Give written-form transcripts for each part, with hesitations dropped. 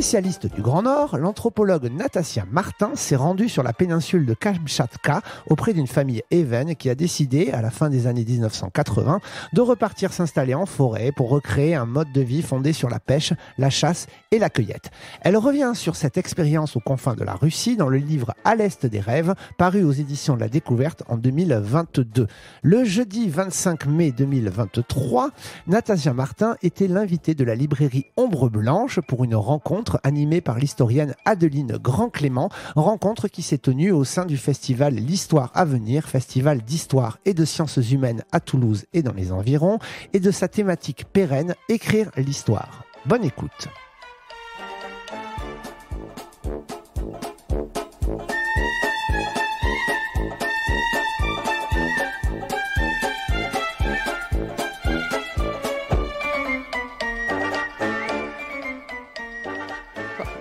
Spécialiste du Grand Nord, l'anthropologue Natassia Martin s'est rendue sur la péninsule de Kamtchatka auprès d'une famille Even qui a décidé, à la fin des années 1980, de repartir s'installer en forêt pour recréer un mode de vie fondé sur la pêche, la chasse et la cueillette. Elle revient sur cette expérience aux confins de la Russie dans le livre À l'Est des rêves, paru aux éditions de la Découverte en 2022. Le jeudi 25 mai 2023, Natassia Martin était l'invitée de la librairie Ombre Blanche pour une rencontre animée par l'historienne Adeline Grand-Clément, rencontre qui s'est tenue au sein du festival L'Histoire à venir, festival d'histoire et de sciences humaines à Toulouse et dans les environs, et de sa thématique pérenne, écrire l'histoire. Bonne écoute.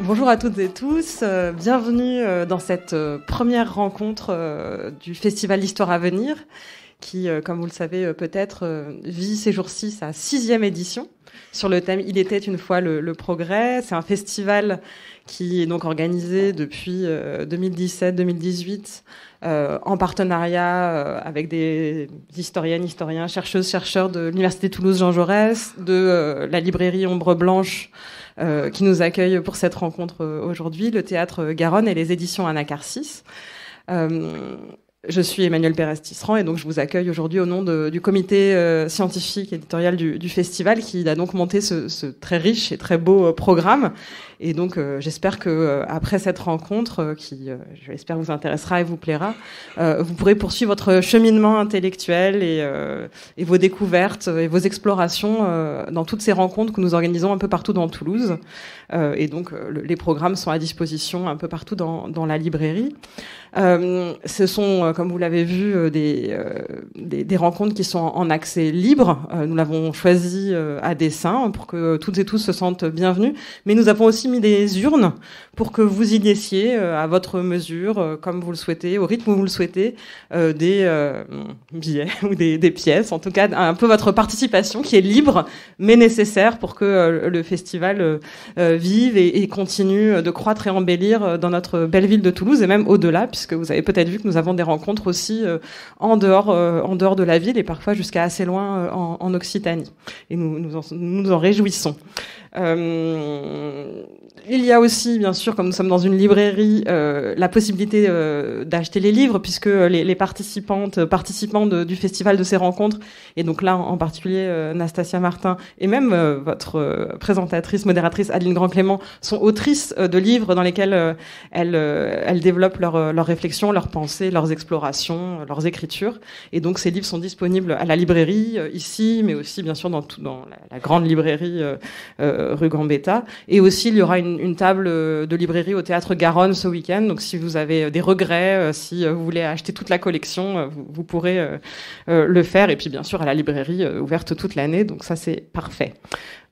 Bonjour à toutes et tous, bienvenue dans cette première rencontre du Festival L'Histoire à venir qui, comme vous le savez peut-être, vit ces jours-ci sa 6e édition sur le thème « Il était une fois le progrès ». C'est un festival qui est donc organisé depuis 2017-2018 en partenariat avec des historiennes, historiens, chercheuses, chercheurs de l'Université Toulouse Jean Jaurès, de la librairie Ombre Blanche qui nous accueille pour cette rencontre aujourd'hui, le Théâtre Garonne et les éditions Anacarsis. Je suis Emmanuelle Pérez-Tisserand et donc je vous accueille aujourd'hui au nom du comité scientifique éditorial du festival qui a donc monté ce très riche et très beau programme. Et donc j'espère que après cette rencontre qui je l'espère vous intéressera et vous plaira, vous pourrez poursuivre votre cheminement intellectuel et vos découvertes et vos explorations dans toutes ces rencontres que nous organisons un peu partout dans Toulouse. Et donc les programmes sont à disposition un peu partout dans la librairie. Ce sont, comme vous l'avez vu, des rencontres qui sont en accès libre. Nous l'avons choisi à dessein pour que toutes et tous se sentent bienvenus. Mais nous avons aussi mis des urnes pour que vous y laissiez à votre mesure, comme vous le souhaitez, au rythme où vous le souhaitez, des billets ou des pièces. En tout cas, un peu votre participation qui est libre mais nécessaire pour que le festival vive et continue de croître et embellir dans notre belle ville de Toulouse et même au-delà, puisque vous avez peut-être vu que nous avons des rencontres aussi en dehors de la ville et parfois jusqu'à assez loin en Occitanie. Et nous en réjouissons. Il y a aussi, bien sûr, comme nous sommes dans une librairie, la possibilité d'acheter les livres, puisque les participants du festival de ces rencontres, et donc là en particulier Natassia Martin, et même votre présentatrice, modératrice Adeline Grand-Clément, sont autrices de livres dans lesquels elles développent leurs réflexions, leurs pensées, leurs explorations, leurs écritures. Et donc ces livres sont disponibles à la librairie, ici, mais aussi bien sûr dans la grande librairie rue Gambetta. Et aussi il y aura une table de librairie au Théâtre Garonne ce week-end. Donc si vous avez des regrets, si vous voulez acheter toute la collection, vous pourrez le faire. Et puis bien sûr à la librairie ouverte toute l'année. Donc ça c'est parfait.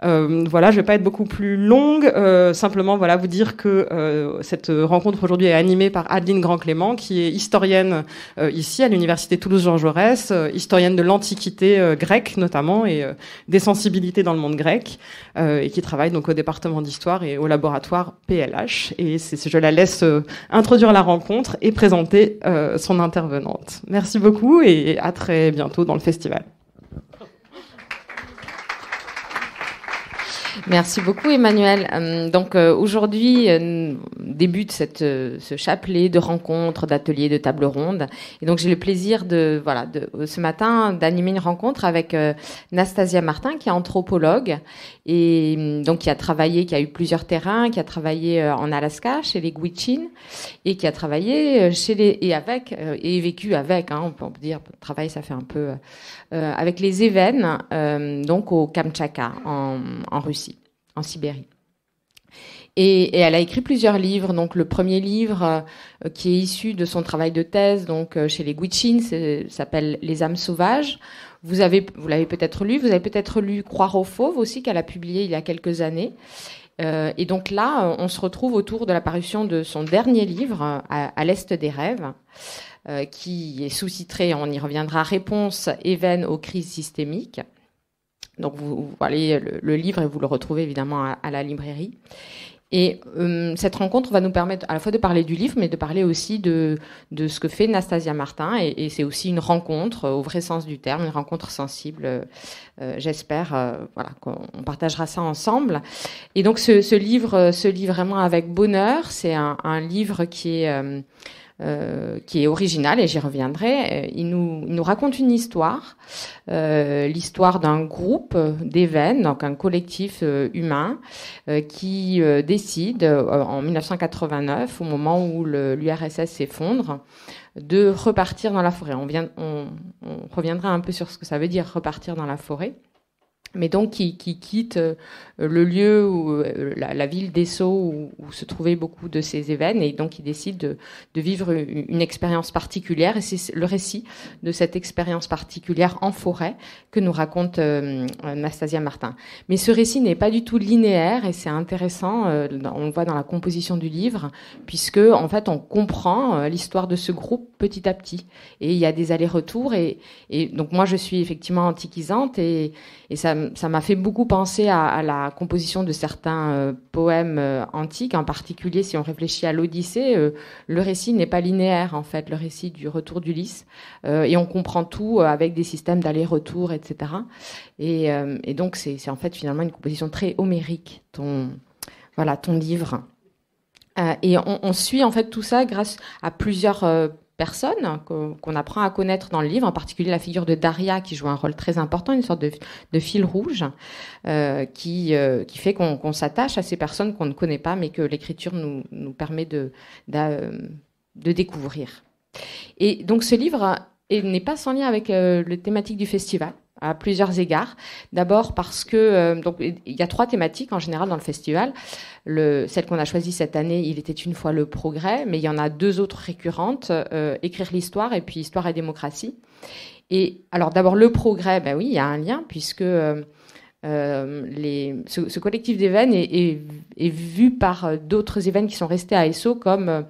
Voilà, je vais pas être beaucoup plus longue. Simplement, voilà, vous dire que cette rencontre aujourd'hui est animée par Adeline Grand-Clément, qui est historienne ici à l'Université Toulouse Jean Jaurès, historienne de l'Antiquité grecque notamment et des sensibilités dans le monde grec, et qui travaille donc au département d'histoire et au laboratoire PLH. Et je la laisse introduire la rencontre et présenter son intervenante. Merci beaucoup et à très bientôt dans le festival. Merci beaucoup Emmanuel. Donc aujourd'hui débute ce chapelet de rencontres, d'ateliers, de tables rondes. Et donc j'ai le plaisir ce matin d'animer une rencontre avec Natassia Martin, qui est anthropologue et donc qui a eu plusieurs terrains, qui a travaillé en Alaska chez les Gwich'in et qui a travaillé et vécu avec, on peut dire travail ça fait un peu avec les Even, donc au Kamtchatka en Russie, en Sibérie. Et elle a écrit plusieurs livres. Donc le premier livre qui est issu de son travail de thèse, donc chez les Gwich'in, s'appelle Les âmes sauvages. Vous l'avez peut-être lu. Vous avez peut-être lu Croire aux fauves aussi, qu'elle a publié il y a quelques années. Et donc là, on se retrouve autour de la parution de son dernier livre, À l'Est des rêves, qui est sous-titré, on y reviendra, Réponse Even aux crises systémiques. Donc vous voyez le livre et vous le retrouvez évidemment à la librairie. Et cette rencontre va nous permettre à la fois de parler du livre, mais de parler aussi de ce que fait Nastasia Martin. Et c'est aussi une rencontre, au vrai sens du terme, une rencontre sensible. J'espère voilà, qu'on partagera ça ensemble. Et donc ce livre se lit vraiment avec bonheur. C'est un livre qui est original, et j'y reviendrai. Il nous raconte une histoire, l'histoire d'un groupe d'Évennes, donc un collectif humain, qui décide en 1989, au moment où l'URSS s'effondre, de repartir dans la forêt. On reviendra un peu sur ce que ça veut dire repartir dans la forêt. Mais donc qui quitte le lieu où la ville d'Esso où se trouvaient beaucoup de ces événements, et donc il décide de vivre une expérience particulière, et c'est le récit de cette expérience particulière en forêt que nous raconte Nastasia Martin. Mais ce récit n'est pas du tout linéaire, et c'est intéressant, on le voit dans la composition du livre, puisque en fait on comprend l'histoire de ce groupe petit à petit, et il y a des allers-retours, et donc moi je suis effectivement antiquisante, et ça m'a fait beaucoup penser à la composition de certains poèmes antiques, en particulier si on réfléchit à l'Odyssée. Le récit n'est pas linéaire, en fait, le récit du retour d'Ulysse, et on comprend tout avec des systèmes d'aller-retour, etc. Et donc c'est en fait finalement une composition très homérique, ton livre. Et on suit en fait tout ça grâce à plusieurs personnes qu'on apprend à connaître dans le livre, en particulier la figure de Daria qui joue un rôle très important, une sorte de fil rouge qui fait qu'on s'attache à ces personnes qu'on ne connaît pas, mais que l'écriture nous permet de découvrir. Et donc ce livre n'est pas sans lien avec les thématiques du festival, à plusieurs égards. D'abord parce que donc il y a 3 thématiques en général dans le festival. Celle qu'on a choisie cette année, il était une fois le progrès, mais il y en a 2 autres récurrentes, écrire l'histoire et puis histoire et démocratie. Et alors d'abord le progrès, ben oui, il y a un lien puisque ce collectif d'événements est vu par d'autres événements qui sont restés à Esso comme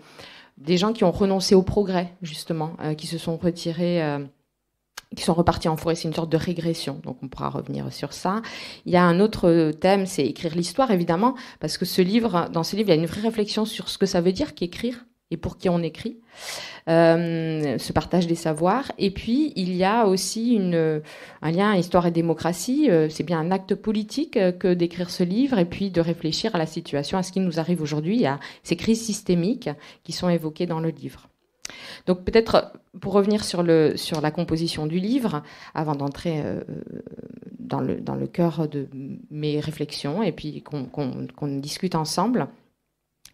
des gens qui ont renoncé au progrès, justement, qui se sont retirés, qui sont repartis en forêt. C'est une sorte de régression, donc on pourra revenir sur ça. Il y a un autre thème, c'est écrire l'histoire, évidemment, parce que dans ce livre, il y a une vraie réflexion sur ce que ça veut dire qu'écrire et pour qui on écrit, ce partage des savoirs. Et puis, il y a aussi un lien histoire et démocratie. C'est bien un acte politique que d'écrire ce livre et puis de réfléchir à la situation, à ce qui nous arrive aujourd'hui. Il y a ces crises systémiques qui sont évoquées dans le livre. Donc peut-être pour revenir sur la composition du livre, avant d'entrer dans le cœur de mes réflexions et puis qu'on discute ensemble,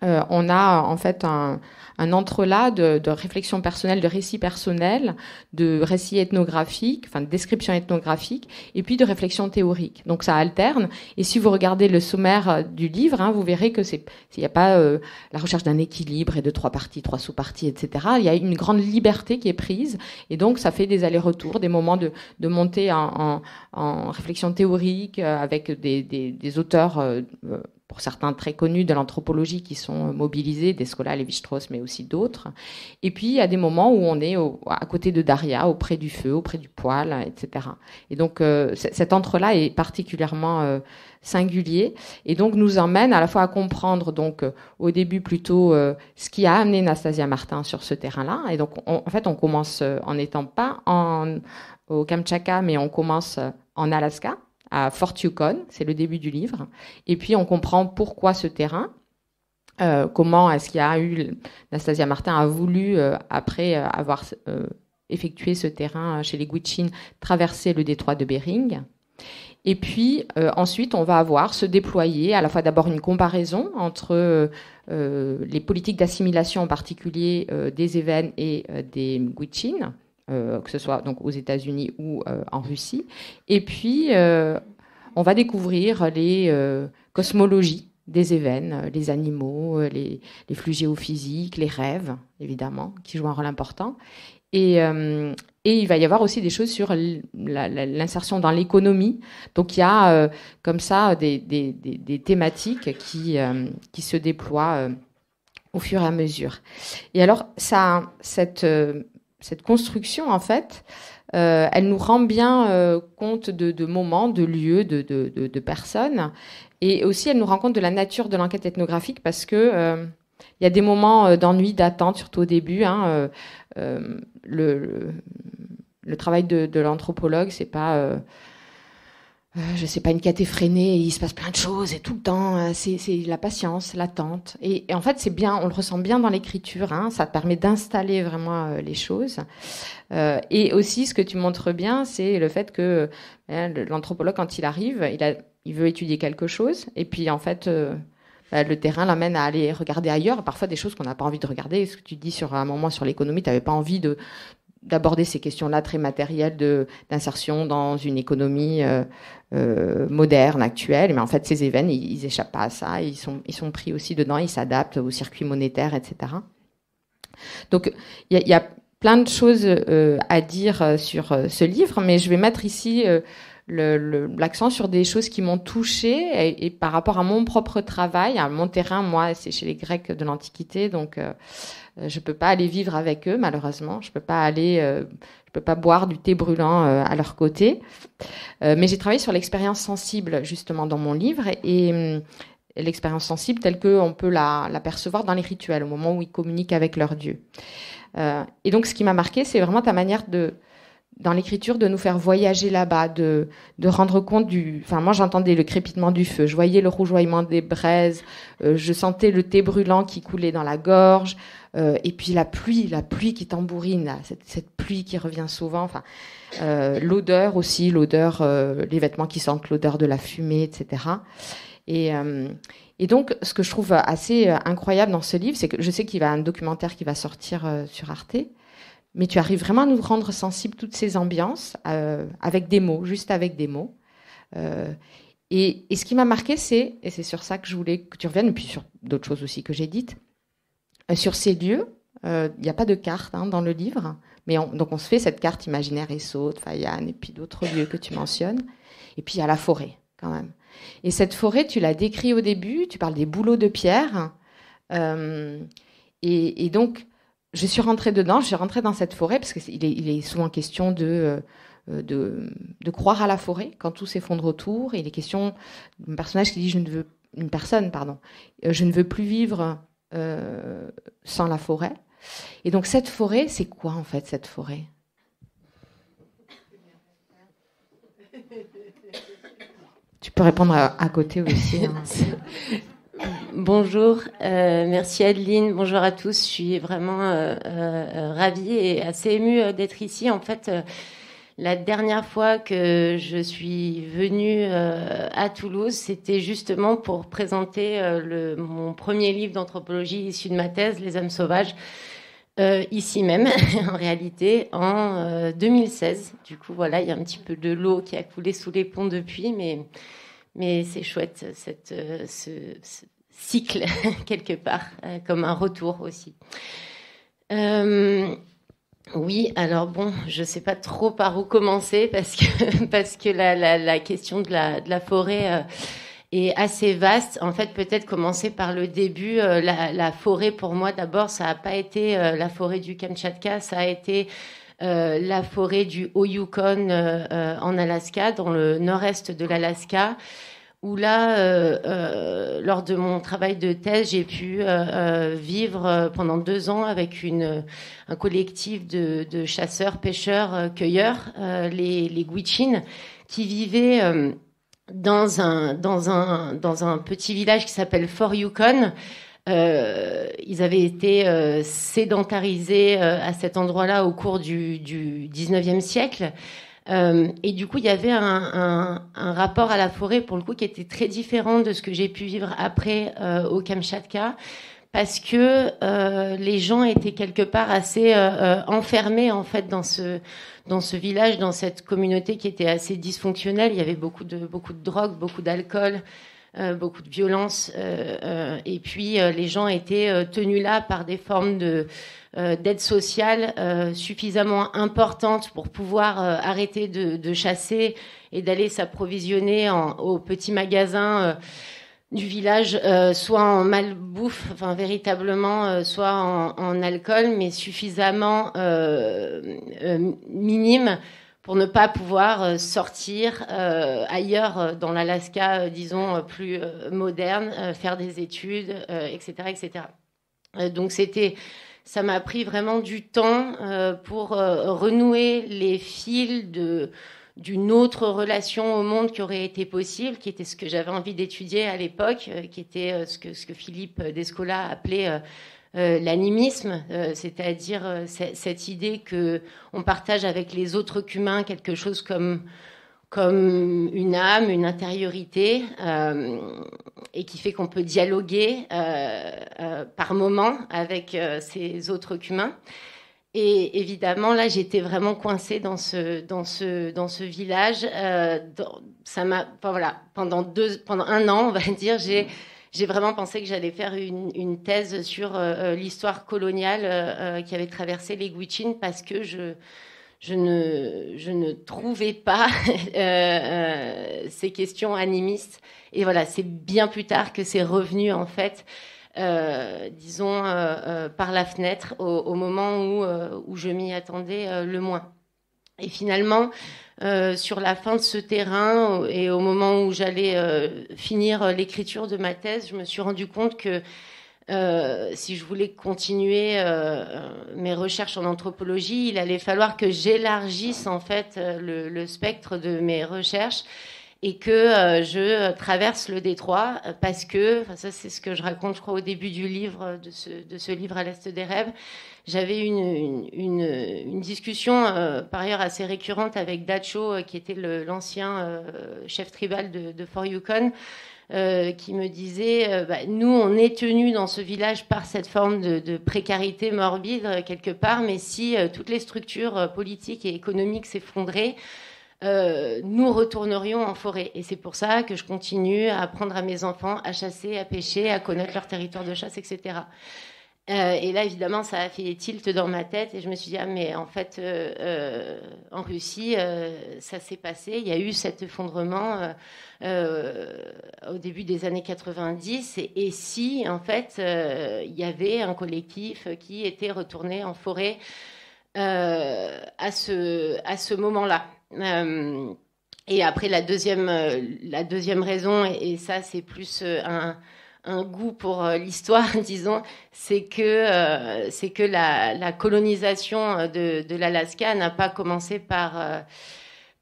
on a en fait un entrelac de réflexion personnelle, de récits personnels, de récits ethnographiques, enfin de descriptions ethnographiques, et puis de réflexion théorique. Donc ça alterne. Et si vous regardez le sommaire du livre, vous verrez que s'il n'y a pas la recherche d'un équilibre et de 3 parties, 3 sous-parties, etc. Il y a une grande liberté qui est prise, et donc ça fait des allers-retours, des moments de montée en réflexion théorique avec des auteurs. Pour certains très connus de l'anthropologie qui sont mobilisés, Descola, Lévi-Strauss, mais aussi d'autres. Et puis, il y a des moments où on est à côté de Daria, auprès du feu, auprès du poêle, etc. Et donc, cet entre-là est particulièrement singulier, et donc nous emmène à la fois à comprendre, donc, au début plutôt, ce qui a amené Nastasia Martin sur ce terrain-là. Et donc, en fait, on commence en n'étant pas au Kamtchatka, mais on commence en Alaska, à Fort Yukon, c'est le début du livre. Et puis, on comprend pourquoi ce terrain, comment est-ce qu'il y a eu... Nastasia Martin a voulu, après avoir effectué ce terrain chez les Gwich'in, traverser le détroit de Bering. Et puis, ensuite, on va avoir se déployer à la fois d'abord une comparaison entre les politiques d'assimilation, en particulier des Évennes et des Gwich'in, que ce soit donc aux États-Unis ou en Russie. Et puis, on va découvrir les cosmologies des Évennes, les animaux, les flux géophysiques, les rêves, évidemment, qui jouent un rôle important. Et il va y avoir aussi des choses sur l'insertion dans l'économie. Donc, il y a comme ça des thématiques qui se déploient au fur et à mesure. Et alors, cette construction, en fait, elle nous rend bien compte de moments, de lieux, de personnes. Et aussi, elle nous rend compte de la nature de l'enquête ethnographique parce que il y a des moments d'ennui, d'attente, surtout au début. Le travail de l'anthropologue, c'est pas... je sais pas, une quête effrénée, il se passe plein de choses et tout le temps, c'est la patience, l'attente. Et en fait, c'est bien, on le ressent bien dans l'écriture, ça permet d'installer vraiment les choses. Et aussi, ce que tu montres bien, c'est le fait que l'anthropologue, quand il arrive, il veut étudier quelque chose, et puis en fait, le terrain l'amène à aller regarder ailleurs, parfois des choses qu'on n'a pas envie de regarder. Ce que tu dis sur un moment sur l'économie, tu n'avais pas envie d'aborder ces questions-là très matérielles d'insertion dans une économie moderne, actuelle. Mais en fait, ces événements, ils échappent pas à ça. Ils sont pris aussi dedans, ils s'adaptent au circuit monétaire, etc. Donc, il y a plein de choses à dire sur ce livre, mais je vais mettre ici l'accent sur des choses qui m'ont touchée et par rapport à mon propre travail, à mon terrain. Moi, c'est chez les Grecs de l'Antiquité, donc je peux pas aller vivre avec eux, malheureusement. Je peux pas boire du thé brûlant à leur côté. Mais j'ai travaillé sur l'expérience sensible, justement, dans mon livre, et l'expérience sensible telle qu'on peut la percevoir dans les rituels, au moment où ils communiquent avec leur Dieu. Et donc, ce qui m'a marqué, c'est vraiment ta manière dans l'écriture, de nous faire voyager là-bas, de rendre compte Enfin, moi, j'entendais le crépitement du feu, je voyais le rougeoiement des braises, je sentais le thé brûlant qui coulait dans la gorge, et puis la pluie qui tambourine, là, cette pluie qui revient souvent. Enfin, l'odeur aussi, les vêtements qui sentent l'odeur de la fumée, etc. Et donc, ce que je trouve assez incroyable dans ce livre, c'est que je sais qu'il y a un documentaire qui va sortir sur Arte. Mais tu arrives vraiment à nous rendre sensibles toutes ces ambiances avec des mots, juste avec des mots. Et ce qui m'a marqué, et c'est sur ça que je voulais que tu reviennes, et puis sur d'autres choses aussi que j'ai dites, sur ces lieux, il n'y a pas de carte dans le livre, mais donc on se fait cette carte imaginaire, Essaut, Fayane, et puis d'autres lieux que tu mentionnes. Et puis il y a la forêt, quand même. Et cette forêt, tu l'as décrit au début, tu parles des bouleaux de pierre. Et donc, je suis rentrée dans cette forêt, parce qu'il est souvent question de croire à la forêt quand tout s'effondre autour. Et il est question d'un personnage qui dit je ne veux plus vivre sans la forêt. Et donc cette forêt, c'est quoi en fait cette forêt ? Tu peux répondre à côté aussi. Bonjour, merci Adeline, bonjour à tous. Je suis vraiment ravie et assez émue d'être ici. En fait, la dernière fois que je suis venue à Toulouse, c'était justement pour présenter mon premier livre d'anthropologie issu de ma thèse, Les âmes sauvages, ici même, en réalité, en 2016. Du coup, voilà, il y a un petit peu de l'eau qui a coulé sous les ponts depuis, mais c'est chouette, ce cycle, quelque part, comme un retour aussi. Oui, alors bon, je ne sais pas trop par où commencer parce que la question de la forêt est assez vaste. En fait, peut-être commencer par le début. La forêt, pour moi, d'abord, ça n'a pas été la forêt du Kamtchatka, ça a été la forêt du Haut-Yukon en Alaska, dans le nord-est de l'Alaska, où là, lors de mon travail de thèse, j'ai pu vivre pendant 2 ans avec un collectif de chasseurs, pêcheurs, cueilleurs, les Gwich'in, qui vivaient dans un petit village qui s'appelle Fort Yukon. Ils avaient été sédentarisés à cet endroit-là au cours du 19e siècle. Et du coup, il y avait un rapport à la forêt, pour le coup, qui était très différent de ce que j'ai pu vivre après au Kamtchatka, parce que les gens étaient quelque part assez enfermés, en fait, dans ce village, dans cette communauté qui était assez dysfonctionnelle. Il y avait beaucoup de drogue, beaucoup d'alcool, beaucoup de violence, et puis les gens étaient tenus là par des formes d'aide sociale suffisamment importantes pour pouvoir arrêter de chasser et d'aller s'approvisionner au petit magasin du village, soit en malbouffe, enfin véritablement, soit en alcool, mais suffisamment minime pour ne pas pouvoir sortir ailleurs dans l'Alaska, disons, plus moderne, faire des études, etc., etc. Donc ça m'a pris vraiment du temps pour renouer les fils d'une autre relation au monde qui aurait été possible, qui était ce que j'avais envie d'étudier à l'époque, qui était ce que Philippe Descola appelait l'animisme, c'est-à-dire cette idée que on partage avec les autres qu'humains quelque chose comme une âme, une intériorité, et qui fait qu'on peut dialoguer par moments avec ces autres qu'humains. Et évidemment, là, j'étais vraiment coincée dans ce village. Pendant 1 an, on va dire, j'ai vraiment pensé que j'allais faire une thèse sur l'histoire coloniale qui avait traversé les Gwich'in, parce que je ne trouvais pas ces questions animistes. Et voilà, c'est bien plus tard que c'est revenu, en fait, disons, par la fenêtre, au moment où je m'y attendais le moins. Et finalement, sur la fin de ce terrain et au moment où j'allais finir l'écriture de ma thèse, je me suis rendu compte que si je voulais continuer mes recherches en anthropologie, il allait falloir que j'élargisse en fait le spectre de mes recherches et que je traverse le détroit, parce que, ça c'est ce que je raconte, je crois, au début du livre, de ce livre À l'Est des rêves. J'avais une discussion par ailleurs assez récurrente avec Dacho, qui était l'ancien chef tribal de Fort Yukon, qui me disait nous on est tenus dans ce village par cette forme de précarité morbide quelque part, mais si toutes les structures politiques et économiques s'effondraient, nous retournerions en forêt. Et c'est pour ça que je continue à apprendre à mes enfants à chasser, à pêcher, à connaître leur territoire de chasse, etc. Et là, évidemment, ça a fait tilt dans ma tête et je me suis dit, mais en fait, en Russie, ça s'est passé. Il y a eu cet effondrement au début des années 90. Et si, en fait, il y avait un collectif qui était retourné en forêt à ce moment-là. Et après, la deuxième raison, et ça, c'est plus un goût pour l'histoire, disons, c'est que la colonisation de l'Alaska n'a pas commencé par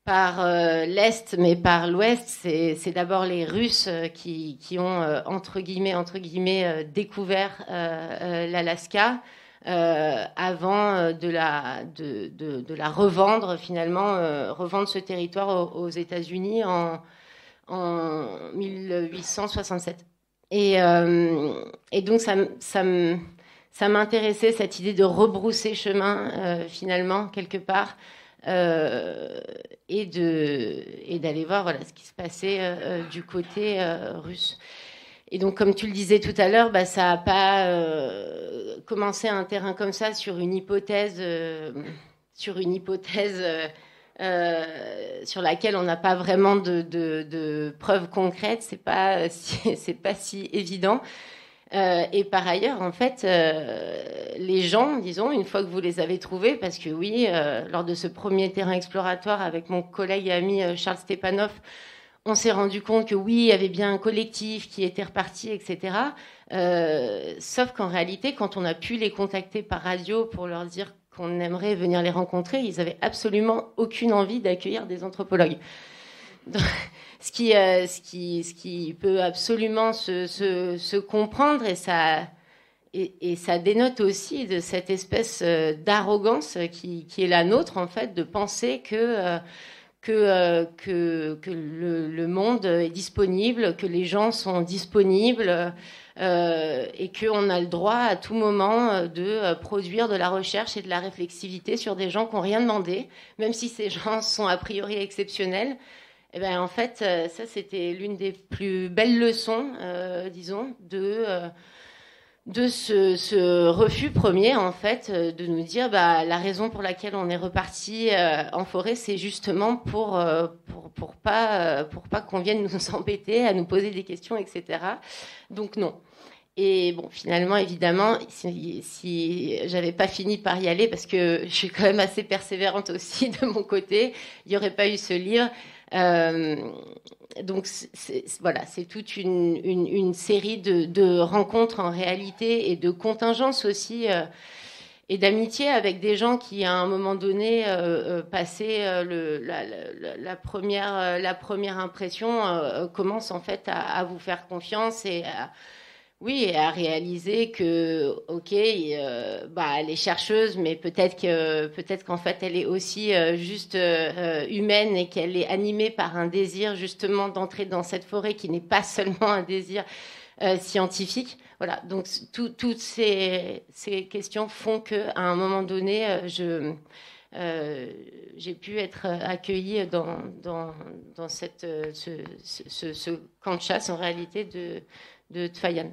l'Est, mais par l'Ouest. C'est d'abord les Russes qui ont, entre guillemets, découvert l'Alaska, avant de la revendre, finalement, revendre ce territoire aux États-Unis en 1867. Et donc ça m'intéressait, cette idée de rebrousser chemin, finalement, quelque part, et d'aller voir, voilà, ce qui se passait du côté russe. Et donc, comme tu le disais tout à l'heure, ça n'a pas commencé un terrain comme ça sur une hypothèse sur laquelle on n'a pas vraiment de preuves concrètes. C'est pas si évident. Et par ailleurs, en fait, les gens, disons, une fois que vous les avez trouvés, parce que oui, lors de ce premier terrain exploratoire avec mon collègue et ami Charles Stepanov, on s'est rendu compte que oui, il y avait bien un collectif qui était reparti, etc. Sauf qu'en réalité, quand on a pu les contacter par radio pour leur dire qu'on aimerait venir les rencontrer, ils avaient absolument aucune envie d'accueillir des anthropologues. Donc, ce qui peut absolument se comprendre, et ça dénote aussi de cette espèce d'arrogance qui est la nôtre, en fait, de penser que le monde est disponible, que les gens sont disponibles, et qu'on a le droit à tout moment de produire de la recherche et de la réflexivité sur des gens qui n'ont rien demandé, même si ces gens sont a priori exceptionnels. Et ben, en fait, ça, c'était l'une des plus belles leçons, disons, de ce refus premier, en fait, de nous dire la raison pour laquelle on est reparti en forêt, c'est justement pour pas qu'on vienne nous embêter, à nous poser des questions, etc. Donc non. Et bon, finalement, évidemment, si j'avais pas fini par y aller, parce que je suis quand même assez persévérante aussi de mon côté, il n'y aurait pas eu ce livre. Donc voilà, c'est toute une série de rencontres en réalité et de contingences aussi, et d'amitié avec des gens qui, à un moment donné, passaient la première impression, commencent en fait à vous faire confiance et à réaliser que, ok, elle est chercheuse, mais peut-être qu'en fait, elle est aussi juste humaine et qu'elle est animée par un désir justement d'entrer dans cette forêt qui n'est pas seulement un désir scientifique. Voilà, donc toutes ces questions font qu'à un moment donné, j'ai pu être accueillie dans ce camp de chasse en réalité de Tfayan.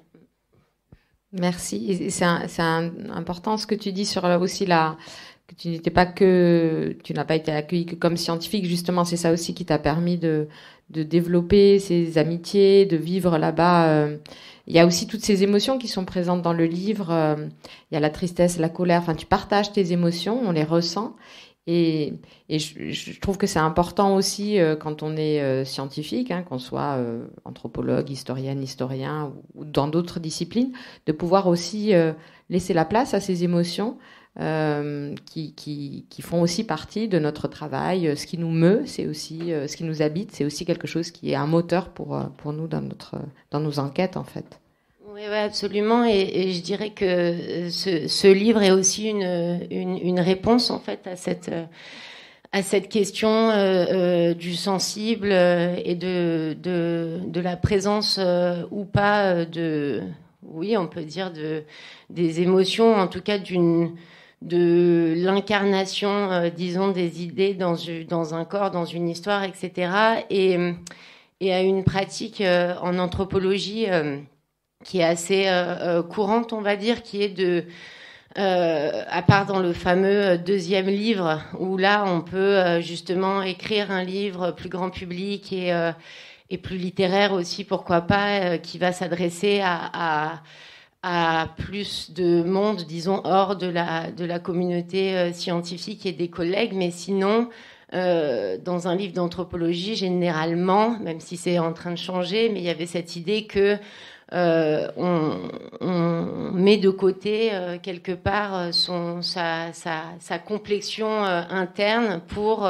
Merci. Et c'est important ce que tu dis sur aussi que tu n'as pas été accueilli que comme scientifique. Justement, c'est ça aussi qui t'a permis de développer ces amitiés, de vivre là-bas. Il y a aussi toutes ces émotions qui sont présentes dans le livre. Il y a la tristesse, la colère. Enfin, tu partages tes émotions, on les ressent. Et je trouve que c'est important aussi quand on est scientifique, qu'on soit anthropologue, historienne, historien ou dans d'autres disciplines, de pouvoir aussi laisser la place à ces émotions qui font aussi partie de notre travail. Ce qui nous meut, c'est aussi ce qui nous habite, c'est aussi quelque chose qui est un moteur pour nous dans nos enquêtes en fait. Oui, absolument. Et je dirais que ce livre est aussi une réponse en fait à cette question du sensible et de la présence ou pas on peut dire des émotions, en tout cas de l'incarnation, disons, des idées dans un corps, dans une histoire, etc. Et à une pratique en anthropologie qui est assez courante, on va dire, qui est à part dans le fameux deuxième livre, où là, on peut justement écrire un livre plus grand public et plus littéraire aussi, pourquoi pas, qui va s'adresser à plus de monde, disons, hors de la communauté scientifique et des collègues. Mais sinon, dans un livre d'anthropologie, généralement, même si c'est en train de changer, mais il y avait cette idée que on met de côté quelque part sa complexion interne pour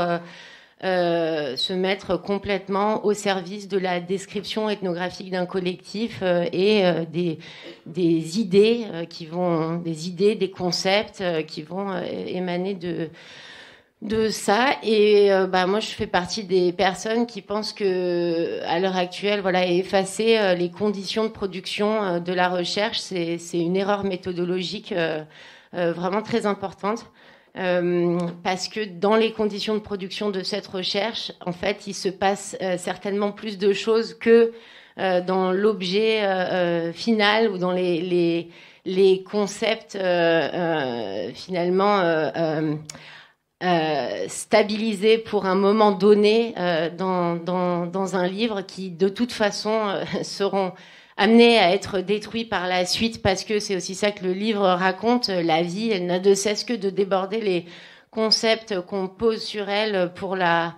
se mettre complètement au service de la description ethnographique d'un collectif et des idées des concepts qui vont émaner de ça. Et moi je fais partie des personnes qui pensent que à l'heure actuelle, effacer les conditions de production de la recherche, c'est une erreur méthodologique vraiment très importante, parce que dans les conditions de production de cette recherche, en fait, il se passe certainement plus de choses que dans l'objet final ou dans les concepts finalement stabilisés pour un moment donné dans un livre qui de toute façon seront amenés à être détruits par la suite, parce que c'est aussi ça que le livre raconte. La vie, elle n'a de cesse que de déborder les concepts qu'on pose sur elle pour la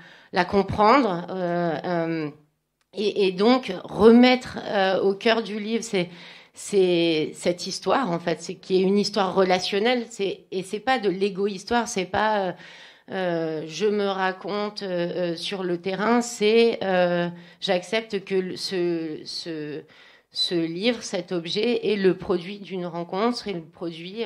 comprendre, et donc remettre au cœur du livre c'est cette histoire, en fait, c'est qui est une histoire relationnelle, et c'est pas de l'égo-histoire, c'est pas je me raconte sur le terrain, c'est j'accepte que ce livre, cet objet, est le produit d'une rencontre, est le produit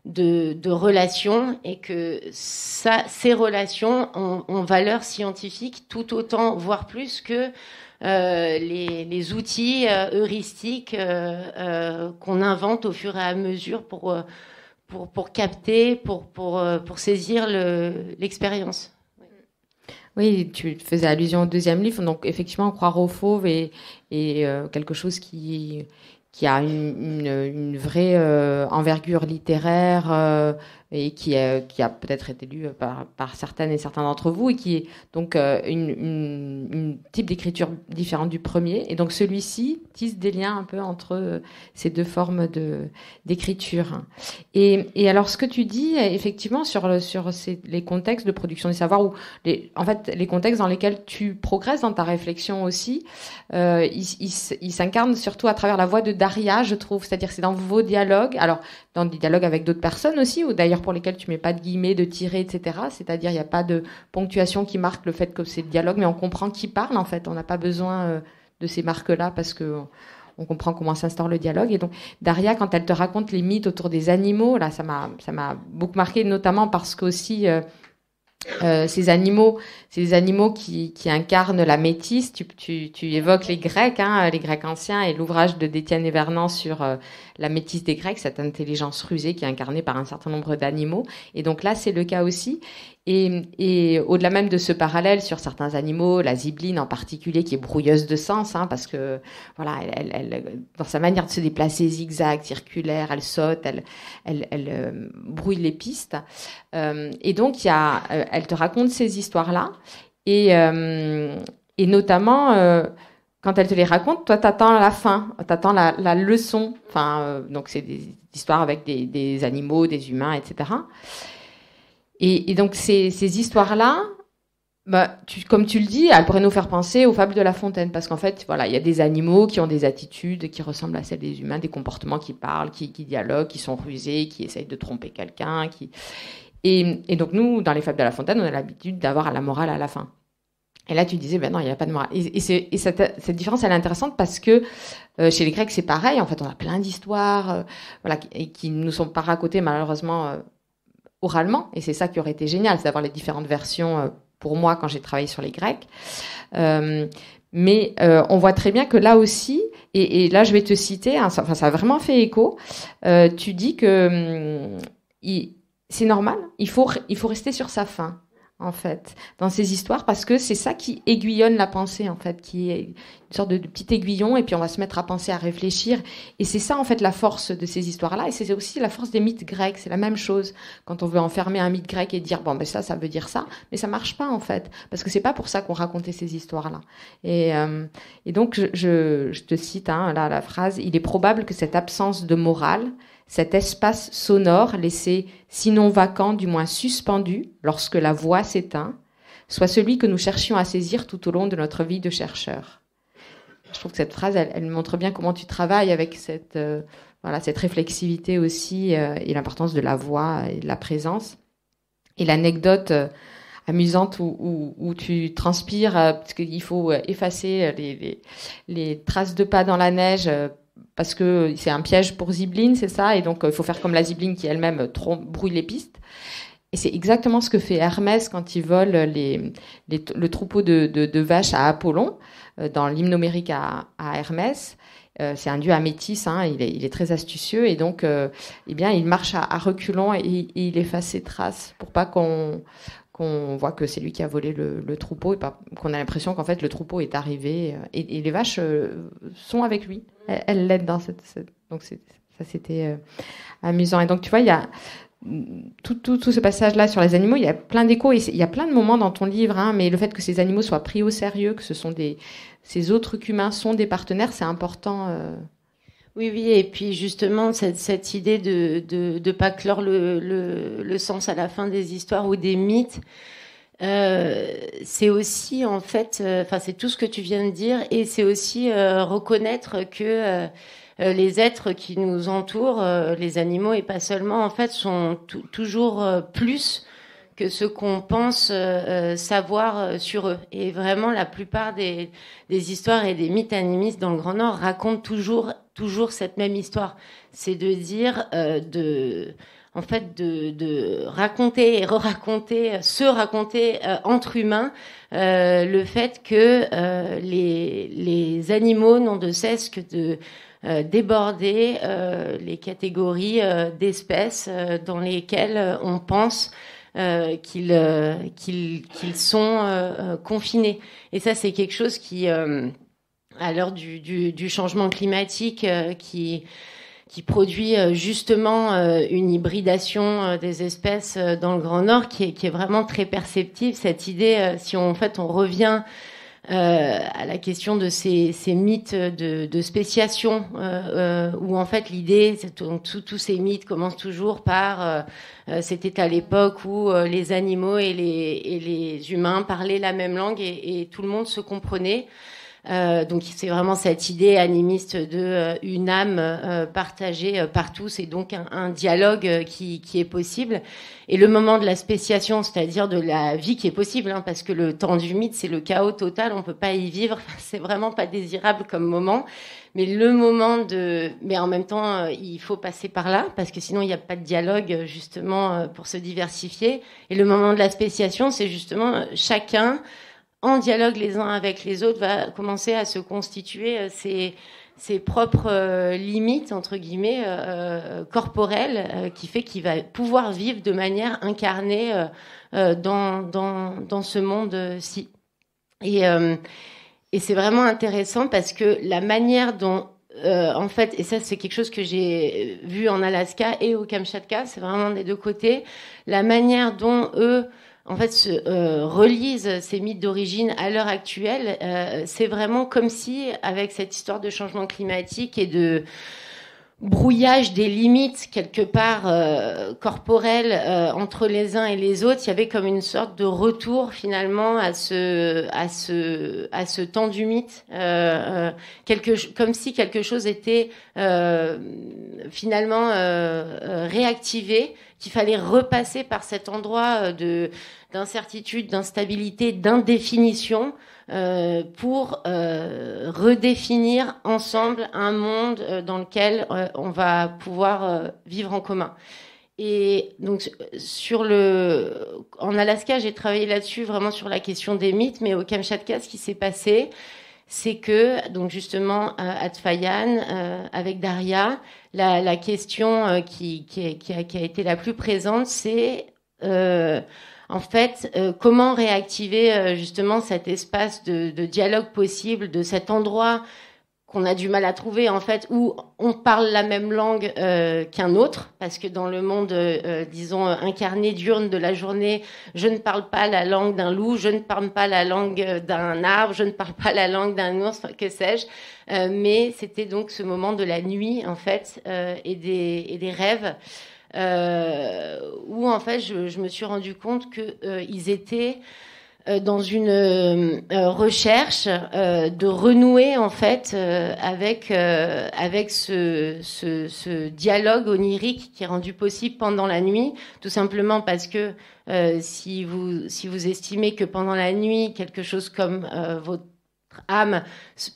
de relations, et que ces relations ont valeur scientifique tout autant, voire plus que les outils heuristiques qu'on invente au fur et à mesure pour capter, pour saisir l'expérience. Oui, tu faisais allusion au deuxième livre, donc effectivement, Croire aux fauves est quelque chose qui a une vraie envergure littéraire et qui a peut-être été lu par certaines et certains d'entre vous, et qui est donc une type d'écriture différente du premier. Et donc celui-ci tisse des liens un peu entre ces deux formes d'écriture. Et alors ce que tu dis, effectivement, sur les contextes de production des savoirs, ou en fait les contextes dans lesquels tu progresses dans ta réflexion aussi, ils s'incarnent surtout à travers la voix de Daria, je trouve. C'est-à-dire que c'est dans vos dialogues, alors dans des dialogues avec d'autres personnes aussi, ou d'ailleurs pour lesquels tu mets pas de guillemets, de tirets, etc. C'est-à-dire il n'y a pas de ponctuation qui marque le fait que c'est le dialogue, mais on comprend qui parle en fait. On n'a pas besoin de ces marques-là parce que on comprend comment s'instaure le dialogue. Et donc Daria, quand elle te raconte les mythes autour des animaux, là ça m'a beaucoup marqué, notamment parce que aussi ces animaux, c'est des animaux qui incarnent la métisse. Tu évoques les Grecs anciens, et l'ouvrage d'Étienne Evernant sur la métisse des Grecs, cette intelligence rusée qui est incarnée par un certain nombre d'animaux. Et donc là, c'est le cas aussi. Et au-delà même de ce parallèle sur certains animaux, la zibeline en particulier, qui est brouilleuse de sens, parce que voilà, elle dans sa manière de se déplacer zigzag, circulaire, elle saute, elle brouille les pistes. Et donc elle te raconte ces histoires-là, et notamment quand elle te les raconte, toi t'attends la fin, t'attends la leçon. Donc c'est des histoires avec des animaux, des humains, etc. Et donc ces histoires-là, comme tu le dis, elles pourraient nous faire penser aux fables de La Fontaine, parce qu'en fait, voilà, il y a des animaux qui ont des attitudes qui ressemblent à celles des humains, des comportements qui parlent, qui dialoguent, qui sont rusés, qui essayent de tromper quelqu'un, et donc nous, dans les fables de La Fontaine, on a l'habitude d'avoir la morale à la fin. Et là, tu disais, non, il n'y a pas de morale. Et cette différence, elle est intéressante parce que chez les Grecs, c'est pareil. En fait, on a plein d'histoires, et qui nous sont pas racontées malheureusement oralement, et c'est ça qui aurait été génial, c'est d'avoir les différentes versions pour moi quand j'ai travaillé sur les Grecs. Mais on voit très bien que là aussi, et là je vais te citer, ça a vraiment fait écho, tu dis que c'est normal, il faut rester sur sa faim, en fait, dans ces histoires, parce que c'est ça qui aiguillonne la pensée, en fait, qui est une sorte de petit aiguillon, et puis on va se mettre à penser, à réfléchir, et c'est ça, en fait, la force de ces histoires-là, et c'est aussi la force des mythes grecs, c'est la même chose, quand on veut enfermer un mythe grec et dire, ça veut dire ça, mais ça marche pas, en fait, parce que c'est pas pour ça qu'on racontait ces histoires-là. Et donc, je te cite, là, la phrase, il est probable que cette absence de morale, cet espace sonore laissé, sinon vacant, du moins suspendu, lorsque la voix s'éteint, soit celui que nous cherchions à saisir tout au long de notre vie de chercheur. Je trouve que cette phrase, elle montre bien comment tu travailles avec cette réflexivité aussi, et l'importance de la voix et de la présence. Et l'anecdote amusante où tu transpires, parce qu'il faut effacer les traces de pas dans la neige, parce que c'est un piège pour Zibeline, c'est ça, et donc il faut faire comme la Zibeline qui elle-même brouille les pistes. Et c'est exactement ce que fait Hermès quand il vole le troupeau de vaches à Apollon, dans l'hymne homérique à Hermès. C'est un dieu à métis, il est très astucieux, et donc il marche à reculons, et il efface ses traces pour pas qu'on voit que c'est lui qui a volé le troupeau, et pas qu'on a l'impression qu'en fait le troupeau est arrivé, et les vaches sont avec lui. Elles l'aident dans donc ça c'était amusant. Et donc tu vois, il y a tout ce passage-là sur les animaux, il y a plein d'échos, et il y a plein de moments dans ton livre, mais le fait que ces animaux soient pris au sérieux, que ces autres qu'humains sont des partenaires, c'est important. Oui, et puis justement cette idée de pas clore le sens à la fin des histoires ou des mythes, c'est aussi en fait, c'est tout ce que tu viens de dire, et c'est aussi reconnaître que les êtres qui nous entourent, les animaux et pas seulement, en fait, sont toujours plus que ce qu'on pense savoir sur eux. Et vraiment, la plupart des histoires et des mythes animistes dans le Grand Nord racontent toujours cette même histoire. C'est de dire, de raconter et re-raconter, se raconter entre humains le fait que les animaux n'ont de cesse que de déborder les catégories d'espèces dans lesquelles on pense qu'ils sont confinés. Et ça, c'est quelque chose qui à l'heure du changement climatique qui produit justement une hybridation des espèces dans le Grand Nord qui est vraiment très perceptible. Cette idée, si on revient à la question de ces mythes de spéciation, où en fait l'idée, tous ces mythes commencent toujours par c'était à l'époque où les animaux et les humains parlaient la même langue et tout le monde se comprenait. Donc c'est vraiment cette idée animiste de une âme partagée par tous et donc un dialogue qui est possible. Et le moment de la spéciation, c'est-à-dire de la vie qui est possible, hein, parce que le temps du mythe, c'est le chaos total, on peut pas y vivre, c'est vraiment pas désirable comme moment. Mais le moment mais en même temps, il faut passer par là, parce que sinon il n'y a pas de dialogue justement pour se diversifier. Et le moment de la spéciation, c'est justement chacun en dialogue les uns avec les autres, va commencer à se constituer ses propres limites, entre guillemets, corporelles, qui fait qu'il va pouvoir vivre de manière incarnée dans ce monde-ci. Et c'est vraiment intéressant parce que la manière dont, en fait, et ça c'est quelque chose que j'ai vu en Alaska et au Kamchatka, c'est vraiment des deux côtés, la manière dont eux en fait, relisent ces mythes d'origine à l'heure actuelle, c'est vraiment comme si, avec cette histoire de changement climatique et de brouillage des limites quelque part corporelles entre les uns et les autres, il y avait comme une sorte de retour finalement à ce temps du mythe, comme si quelque chose était finalement réactivé, qu'il fallait repasser par cet endroit d'incertitude, d'instabilité, d'indéfinition pour redéfinir ensemble un monde dans lequel on va pouvoir vivre en commun. Et donc en Alaska, j'ai travaillé là-dessus vraiment sur la question des mythes, mais au Kamchatka, ce qui s'est passé, c'est que donc justement à Tfayan avec Daria, la question qui a été la plus présente, c'est en fait comment réactiver justement cet espace de dialogue possible, de cet endroit qu'on a du mal à trouver en fait où on parle la même langue qu'un autre, parce que dans le monde disons incarné diurne de la journée, je ne parle pas la langue d'un loup, je ne parle pas la langue d'un arbre, je ne parle pas la langue d'un ours, que sais-je, mais c'était donc ce moment de la nuit en fait et des rêves où en fait je me suis rendu compte que ils étaient dans une recherche de renouer en fait avec ce dialogue onirique qui est rendu possible pendant la nuit, tout simplement parce que si vous estimez que pendant la nuit quelque chose comme votre âme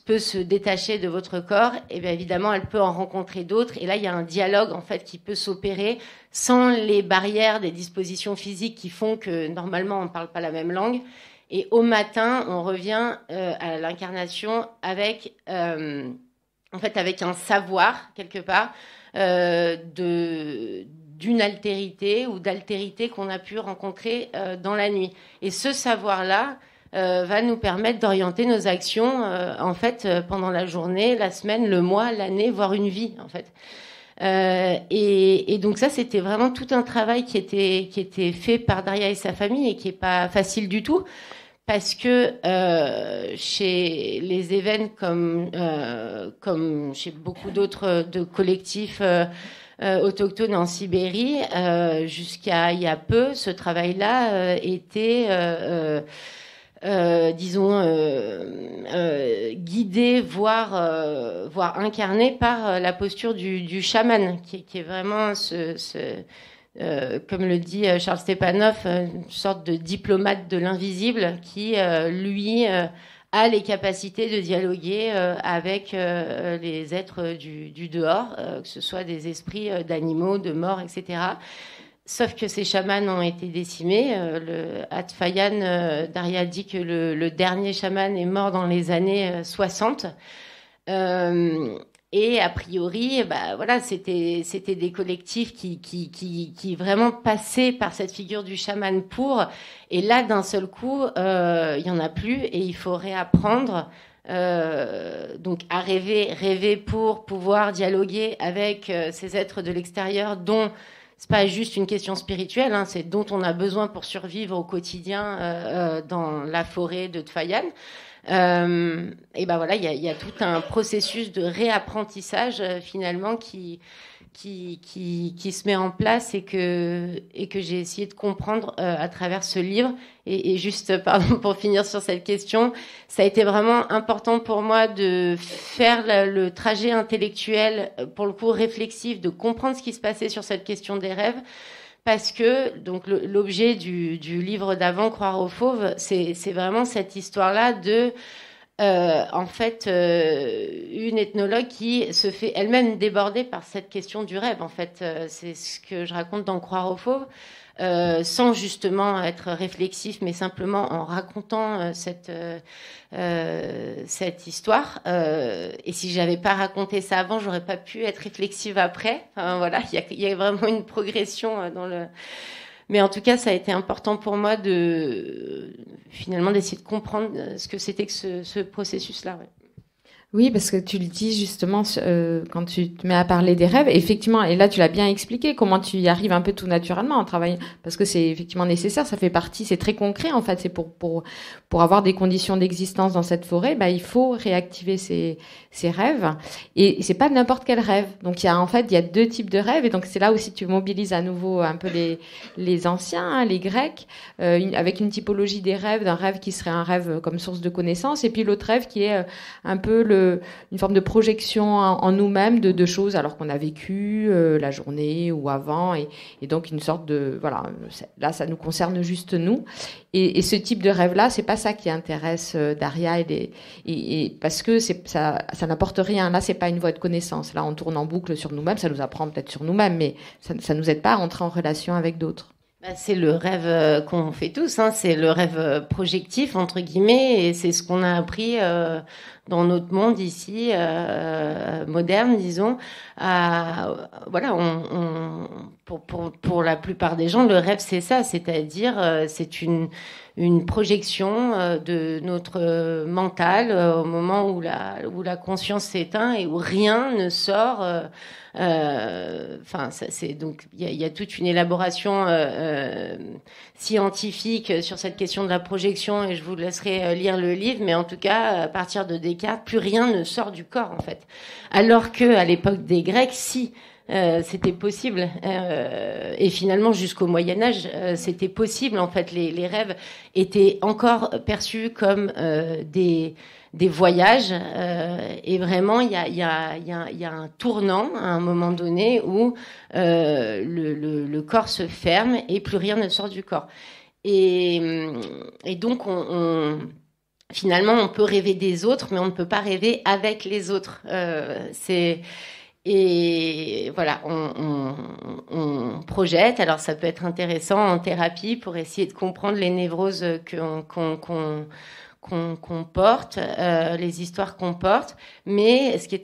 peut se détacher de votre corps, et bien évidemment elle peut en rencontrer d'autres, et là il y a un dialogue en fait qui peut s'opérer sans les barrières des dispositions physiques qui font que normalement on ne parle pas la même langue. Et au matin on revient à l'incarnation avec en fait avec un savoir quelque part d'une altérité ou d'altérité qu'on a pu rencontrer dans la nuit, et ce savoir là va nous permettre d'orienter nos actions en fait pendant la journée, la semaine, le mois, l'année, voire une vie en fait. Et donc ça c'était vraiment tout un travail qui était fait par Daria et sa famille et qui est pas facile du tout, parce que chez les événements comme chez beaucoup d'autres de collectifs autochtones en Sibérie, jusqu'à il y a peu, ce travail-là était disons guidé, voire incarné par la posture du chaman, qui est vraiment comme le dit Charles Stepanov, une sorte de diplomate de l'invisible qui, lui, a les capacités de dialoguer avec les êtres du dehors, que ce soit des esprits d'animaux, de morts, etc. Sauf que ces chamans ont été décimés. À Tfayan, Daria dit que le dernier chaman est mort dans les années 60. Et a priori, voilà, c'était des collectifs qui vraiment passaient par cette figure du chaman et là, d'un seul coup, il y en a plus et il faut réapprendre donc à rêver pour pouvoir dialoguer avec ces êtres de l'extérieur dont c'est pas juste une question spirituelle, hein, c'est dont on a besoin pour survivre au quotidien dans la forêt de Tfayan. Et ben voilà, il y a tout un processus de réapprentissage finalement qui se met en place et que j'ai essayé de comprendre à travers ce livre. Et juste, pardon, pour finir sur cette question, ça a été vraiment important pour moi de faire le trajet intellectuel, pour le coup réflexif, de comprendre ce qui se passait sur cette question des rêves. Parce que donc l'objet du livre d'avant, Croire aux fauves, c'est vraiment cette histoire-là de en fait une ethnologue qui se fait elle-même déborder par cette question du rêve. En fait, c'est ce que je raconte dans Croire aux fauves, sans justement être réflexif, mais simplement en racontant cette histoire. Et si j'avais pas raconté ça avant, j'aurais pas pu être réflexive après. Enfin, voilà, il y a vraiment une progression dans le. Mais en tout cas, ça a été important pour moi finalement d'essayer de comprendre ce que c'était que ce processus-là. Ouais. Oui, parce que tu le dis justement quand tu te mets à parler des rêves, effectivement, et là tu l'as bien expliqué, comment tu y arrives un peu tout naturellement en travaillant, parce que c'est effectivement nécessaire, ça fait partie, c'est très concret en fait, c'est pour avoir des conditions d'existence dans cette forêt, bah il faut réactiver ces rêves, et c'est pas n'importe quel rêve. Donc il y a deux types de rêves, et donc c'est là aussi tu mobilises à nouveau un peu les anciens, hein, les Grecs, avec une typologie des rêves, d'un rêve qui serait un rêve comme source de connaissance, et puis l'autre rêve qui est un peu une forme de projection en nous-mêmes de choses alors qu'on a vécu la journée ou avant, et donc une sorte de voilà, là ça nous concerne juste nous, et ce type de rêve là, c'est pas ça qui intéresse Daria et parce que ça n'apporte rien. Là c'est pas une voie de connaissance, là on tourne en boucle sur nous-mêmes, ça nous apprend peut-être sur nous-mêmes, mais ça nous aide pas à entrer en relation avec d'autres. C'est le rêve qu'on fait tous, hein. C'est le rêve projectif entre guillemets, et c'est ce qu'on a appris dans notre monde ici moderne, disons. Voilà, pour la plupart des gens, le rêve c'est ça, c'est-à-dire c'est une projection de notre mental au moment où la conscience s'éteint et où rien ne sort. Enfin, c'est donc il y a toute une élaboration scientifique sur cette question de la projection, et je vous laisserai lire le livre, mais en tout cas à partir de Descartes, plus rien ne sort du corps en fait, alors que à l'époque des Grecs, si c'était possible, et finalement jusqu'au Moyen Âge c'était possible en fait. Les rêves étaient encore perçus comme des voyages, et vraiment il y a un tournant à un moment donné où le corps se ferme et plus rien ne sort du corps, et donc finalement on peut rêver des autres, mais on ne peut pas rêver avec les autres. Et voilà, on projette. Alors ça peut être intéressant en thérapie pour essayer de comprendre les névroses qu'on porte, les histoires qu'on porte. Mais ce qui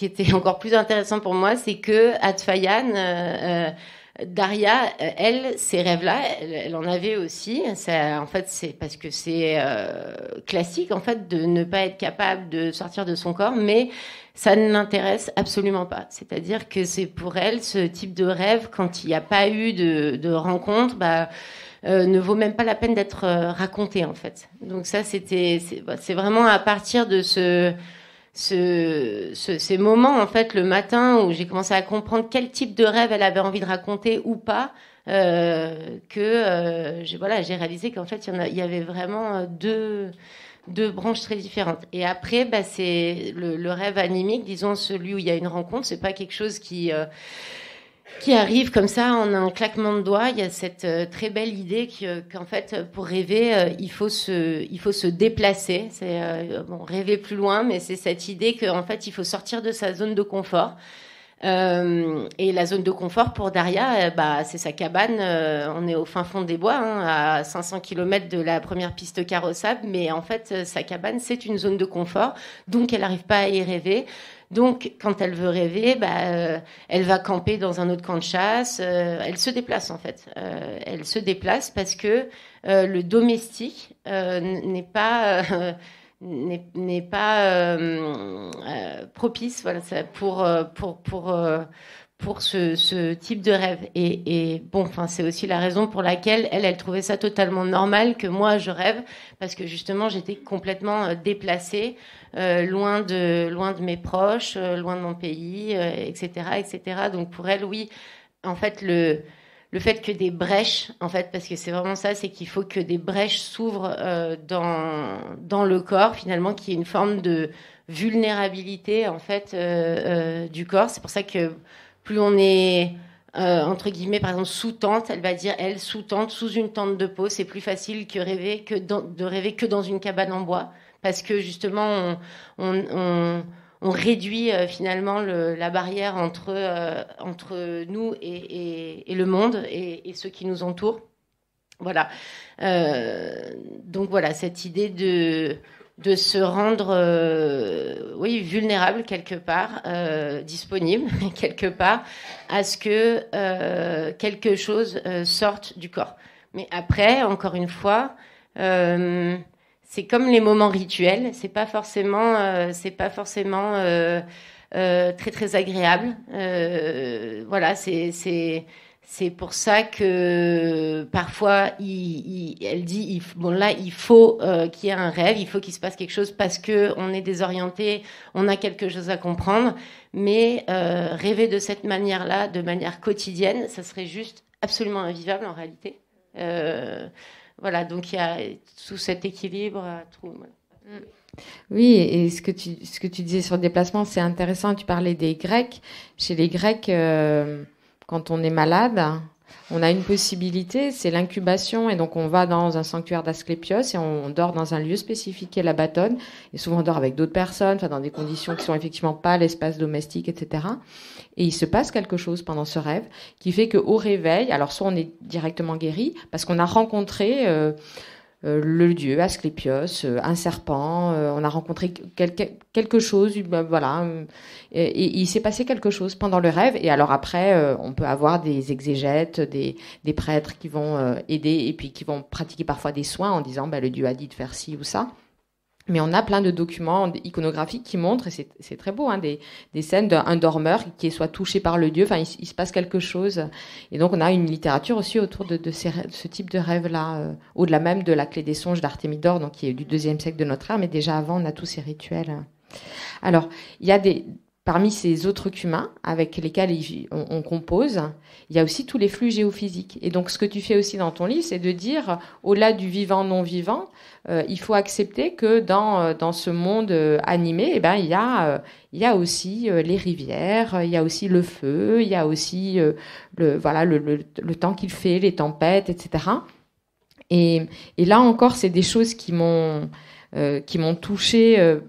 était encore plus intéressant pour moi, c'est que à Tfayan, Daria, elle, ces rêves-là, elle en avait aussi. Ça, en fait, c'est parce que c'est classique en fait de ne pas être capable de sortir de son corps, mais ça ne l'intéresse absolument pas. C'est-à-dire que c'est pour elle ce type de rêve, quand il n'y a pas eu de rencontre, ne vaut même pas la peine d'être raconté en fait. Donc ça, c'est vraiment à partir de ces moments en fait le matin où j'ai commencé à comprendre quel type de rêve elle avait envie de raconter ou pas, que j'ai réalisé qu'en fait il y avait vraiment deux branches très différentes. Et après, c'est le rêve animique, disons celui où il y a une rencontre. C'est pas quelque chose qui arrive comme ça en un claquement de doigts. Il y a cette très belle idée qu'en fait, pour rêver, il faut se déplacer. C'est rêver plus loin, mais c'est cette idée qu'en fait, il faut sortir de sa zone de confort. Et la zone de confort pour Daria, c'est sa cabane. On est au fin fond des bois, hein, à 500 km de la première piste carrossable, mais en fait, sa cabane, c'est une zone de confort, donc elle n'arrive pas à y rêver. Donc, quand elle veut rêver, elle va camper dans un autre camp de chasse. Elle se déplace en fait. Elle se déplace parce que le domestique n'est pas n'est pas propice, voilà, pour ce type de rêve. Et bon, enfin, c'est aussi la raison pour laquelle elle trouvait ça totalement normal que moi je rêve, parce que justement j'étais complètement déplacée, loin de mes proches, loin de mon pays, etc., etc. Donc pour elle, oui, en fait le fait que des brèches, en fait, parce que c'est vraiment ça, c'est qu'il faut que des brèches s'ouvrent dans le corps, finalement, qu'il y ait une forme de vulnérabilité, en fait, du corps. C'est pour ça que plus on est, entre guillemets, par exemple, sous tente, elle va dire, elle, sous tente, sous une tente de peau, c'est plus facile de rêver que dans une cabane en bois. Parce que, justement, on réduit finalement la barrière entre nous et le monde et ceux qui nous entourent. Voilà. Donc voilà, cette idée de se rendre vulnérable quelque part, disponible quelque part, à ce que quelque chose sorte du corps. Mais après, encore une fois, c'est comme les moments rituels, c'est pas forcément très très agréable. Voilà, c'est pour ça que parfois elle dit il faut qu'il y ait un rêve, il faut qu'il se passe quelque chose parce que on est désorienté, on a quelque chose à comprendre, mais rêver de cette manière-là, de manière quotidienne, ça serait juste absolument invivable en réalité. Voilà, donc il y a tout cet équilibre à trouver. Voilà. Oui, et ce que tu disais sur le déplacement, c'est intéressant. Tu parlais des Grecs. Chez les Grecs, quand on est malade, on a une possibilité, c'est l'incubation. Et donc, on va dans un sanctuaire d'Asclépios et on dort dans un lieu spécifique qui est la Bâtonne. Et souvent, on dort avec d'autres personnes, enfin, dans des conditions qui sont effectivement pas l'espace domestique, etc. Et il se passe quelque chose pendant ce rêve qui fait qu'au réveil, alors soit on est directement guéri parce qu'on a rencontré le dieu Asclépios, un serpent, on a rencontré quelque chose, voilà, et il s'est passé quelque chose pendant le rêve. Et alors après, on peut avoir des exégètes, des prêtres qui vont aider et puis qui vont pratiquer parfois des soins en disant le dieu a dit de faire ci ou ça. Mais on a plein de documents iconographiques qui montrent, et c'est très beau, des scènes d'un dormeur qui est soit touché par le dieu, enfin il se passe quelque chose. Et donc on a une littérature aussi autour de ce type de rêve-là, au-delà même de la clé des songes d'Artémidore, donc qui est du 2e siècle de notre ère, mais déjà avant on a tous ces rituels. Alors il y a parmi ces autres cumains avec lesquels on compose, il y a aussi tous les flux géophysiques. Et donc, ce que tu fais aussi dans ton livre, c'est de dire, au-delà du vivant-non-vivant, il faut accepter que dans ce monde animé, il y a aussi les rivières, il y a aussi le feu, il y a aussi le temps qu'il fait, les tempêtes, etc. Et là encore, c'est des choses qui m'ont touchée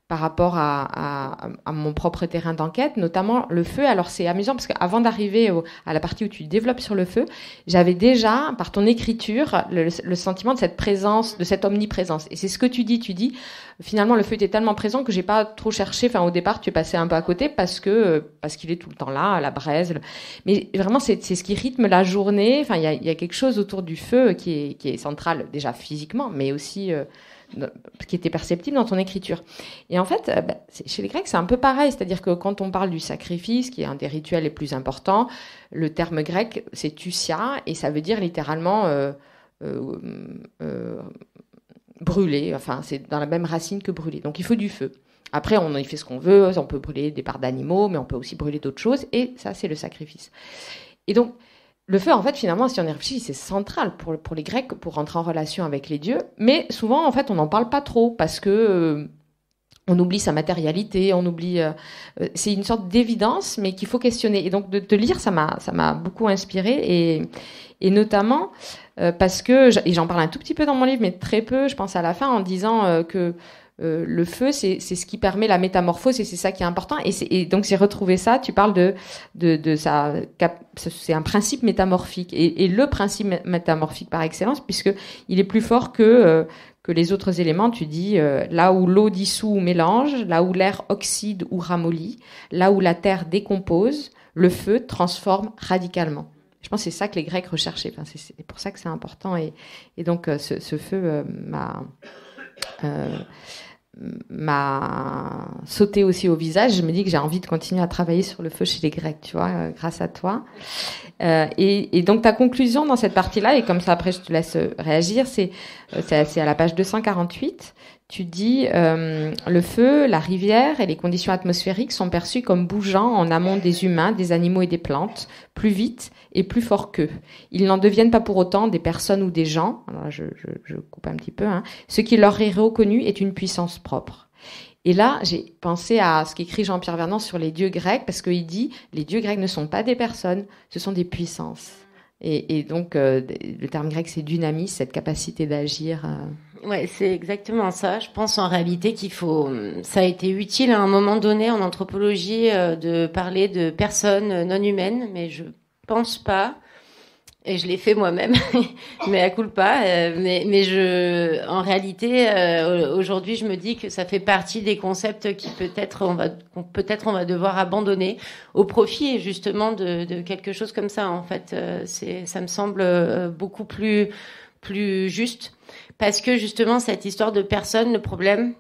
par rapport à mon propre terrain d'enquête, notamment le feu. Alors c'est amusant parce qu'avant d'arriver à la partie où tu développes sur le feu, j'avais déjà, par ton écriture, le sentiment de cette présence, de cette omniprésence. Et c'est ce que tu dis, finalement le feu était tellement présent que j'ai pas trop cherché. Enfin au départ tu es passé un peu à côté parce qu'il est tout le temps là, à la braise. Mais vraiment c'est ce qui rythme la journée. Enfin il y a quelque chose autour du feu qui est central déjà physiquement, mais aussi qui était perceptible dans ton écriture. Et en fait, chez les Grecs, c'est un peu pareil. C'est-à-dire que quand on parle du sacrifice, qui est un des rituels les plus importants, le terme grec, c'est thusia, et ça veut dire littéralement brûler. Enfin, c'est dans la même racine que brûler. Donc, il faut du feu. Après, on y fait ce qu'on veut. On peut brûler des parts d'animaux, mais on peut aussi brûler d'autres choses. Et ça, c'est le sacrifice. Et donc, le feu, en fait, finalement, si on y réfléchit, c'est central pour les Grecs, pour rentrer en relation avec les dieux. Mais souvent, en fait, on n'en parle pas trop parce que on oublie sa matérialité, on oublie. C'est une sorte d'évidence, mais qu'il faut questionner. Et donc, de te lire, ça m'a beaucoup inspirée, et notamment parce que, et j'en parle un tout petit peu dans mon livre, mais très peu, je pense à la fin, en disant que le feu, c'est ce qui permet la métamorphose et c'est ça qui est important. Et donc j'ai retrouvé ça. Tu parles de ça. C'est un principe métamorphique et le principe métamorphique par excellence, puisque il est plus fort que les autres éléments. Tu dis là où l'eau dissout ou mélange, là où l'air oxyde ou ramollit, là où la terre décompose, le feu transforme radicalement. Je pense que c'est ça que les Grecs recherchaient. Enfin, c'est pour ça que c'est important. Et donc ce feu m'a sauté aussi au visage. Je me dis que j'ai envie de continuer à travailler sur le feu chez les Grecs, tu vois, grâce à toi. Et donc ta conclusion dans cette partie-là, et comme ça après je te laisse réagir, c'est à la page 248. Tu dis le feu, la rivière et les conditions atmosphériques sont perçus comme bougeant en amont des humains, des animaux et des plantes, plus vite et plus fort qu'eux. Ils n'en deviennent pas pour autant des personnes ou des gens. Alors je coupe un petit peu. Ce qui leur est reconnu est une puissance propre. Et là, j'ai pensé à ce qu'écrit Jean-Pierre Vernant sur les dieux grecs, parce qu'il dit les dieux grecs ne sont pas des personnes, ce sont des puissances. Et donc, le terme grec, c'est dynamis, cette capacité d'agir. Ouais, c'est exactement ça. Je pense en réalité ça a été utile à un moment donné en anthropologie de parler de personnes non humaines, mais je pense pas. Et je l'ai fait moi-même, mais à culpa. En réalité, aujourd'hui, je me dis que ça fait partie des concepts qui peut-être on va devoir abandonner au profit justement de quelque chose comme ça. En fait, ça me semble beaucoup plus juste, parce que justement cette histoire de personne, le problème,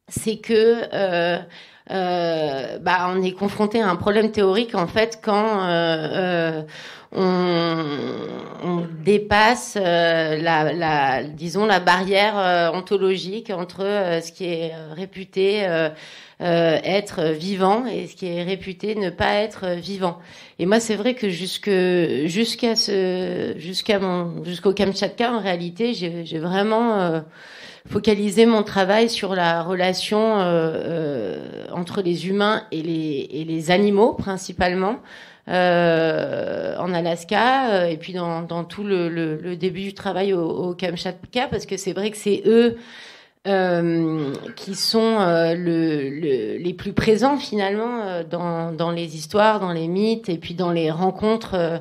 c'est que on est confronté à un problème théorique en fait quand on dépasse disons la barrière ontologique entre ce qui est réputé être vivant et ce qui est réputé ne pas être vivant. Et moi, c'est vrai que jusqu'au Kamtchatka, en réalité, j'ai vraiment focalisé mon travail sur la relation entre les humains et les animaux, principalement. En Alaska, et puis dans tout le début du travail au Kamchatka, parce que c'est vrai que c'est eux qui sont les plus présents finalement dans les histoires, dans les mythes, et puis dans les rencontres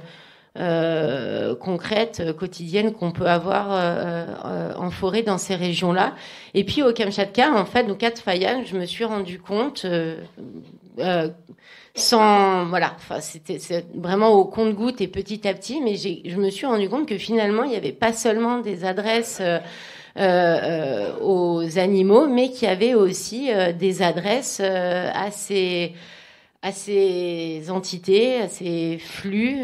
concrètes, quotidiennes qu'on peut avoir en forêt dans ces régions-là. Et puis au Kamchatka, en fait, donc à Tfayan, je me suis rendu compte c'est vraiment au compte-gouttes et petit à petit, mais je me suis rendu compte que finalement il n'y avait pas seulement des adresses aux animaux, mais qu'il y avait aussi des adresses à ces entités, à ces flux.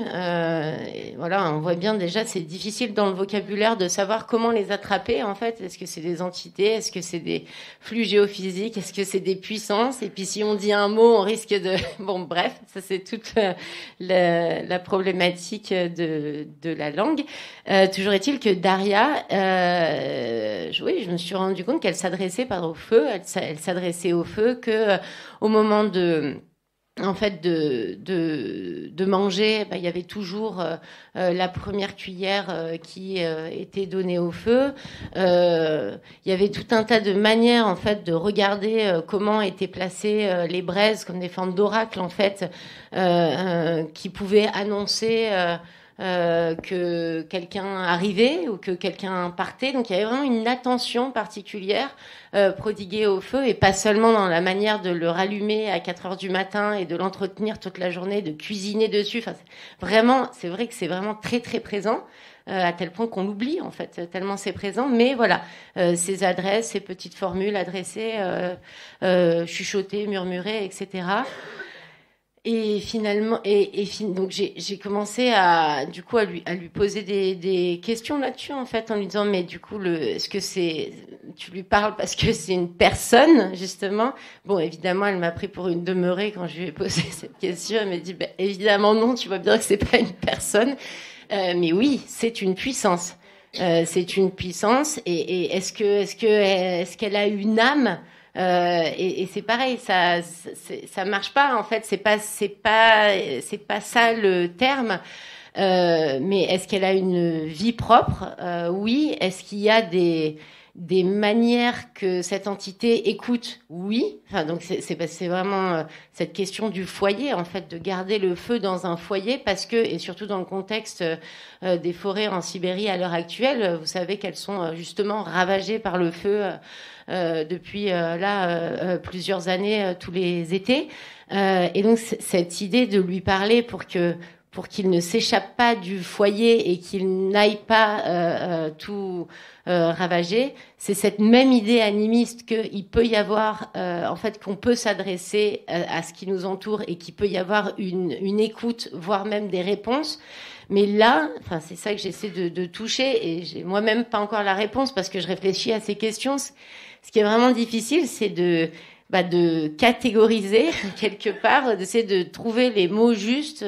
Et voilà, on voit bien déjà, c'est difficile dans le vocabulaire de savoir comment les attraper, en fait. Est-ce que c'est des entités? Est-ce que c'est des flux géophysiques? Est-ce que c'est des puissances? Et puis, si on dit un mot, on risque de... Bon, bref, ça, c'est toute la problématique de la langue. Toujours est-il que Daria, oui, je me suis rendu compte qu'elle s'adressait au feu. Elle s'adressait au feu que au moment de manger, il y avait toujours la première cuillère qui était donnée au feu. Il y avait tout un tas de manières en fait de regarder comment étaient placées les braises comme des formes d'oracle en fait, qui pouvaient annoncer que quelqu'un arrivait ou que quelqu'un partait. Donc il y avait vraiment une attention particulière prodiguée au feu, et pas seulement dans la manière de le rallumer à 4 heures du matin et de l'entretenir toute la journée, de cuisiner dessus. Enfin, c'est vrai que c'est vraiment très très présent, à tel point qu'on l'oublie en fait, tellement c'est présent. Mais voilà, ces adresses, ces petites formules adressées, chuchotées, murmurées, etc. Et finalement, donc j'ai commencé à lui poser des questions là-dessus en fait, en lui disant mais du coup est-ce que tu lui parles parce que c'est une personne justement? Bon, évidemment, elle m'a pris pour une demeurée quand je lui ai posé cette question. Elle m'a dit évidemment non, tu vois bien que c'est pas une personne, mais oui, c'est une puissance. C'est une puissance, et est-ce qu'elle a une âme? Et c'est pareil, ça marche pas en fait, c'est pas ça le terme. Mais est-ce qu'elle a une vie propre? Oui. Est-ce qu'il y a des manières que cette entité écoute? Oui. Enfin, donc c'est vraiment cette question du foyer en fait, de garder le feu dans un foyer, parce que, et surtout dans le contexte des forêts en Sibérie à l'heure actuelle, vous savez qu'elles sont justement ravagées par le feu depuis plusieurs années, tous les étés. Et donc cette idée de lui parler pour pour qu'il ne s'échappe pas du foyer et qu'il n'aille pas tout ravager, c'est cette même idée animiste qu'il peut y avoir, en fait, qu'on peut s'adresser à ce qui nous entoure et qu'il peut y avoir une écoute, voire même des réponses. Mais là, enfin, c'est ça que j'essaie de toucher, et j'ai moi-même pas encore la réponse parce que je réfléchis à ces questions. Ce qui est vraiment difficile, c'est de catégoriser quelque part, d'essayer de trouver les mots justes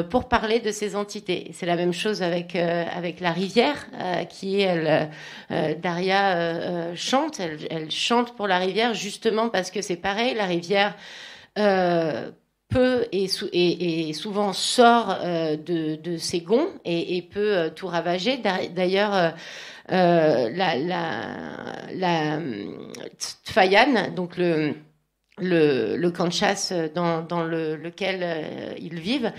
pour parler de ces entités. C'est la même chose avec la rivière, qui elle, Daria chante. Elle chante pour la rivière justement parce que c'est pareil, la rivière peut et souvent sort de ses gonds et peut tout ravager. D'ailleurs, la Tfayan, donc le camp de chasse dans lequel ils vivent,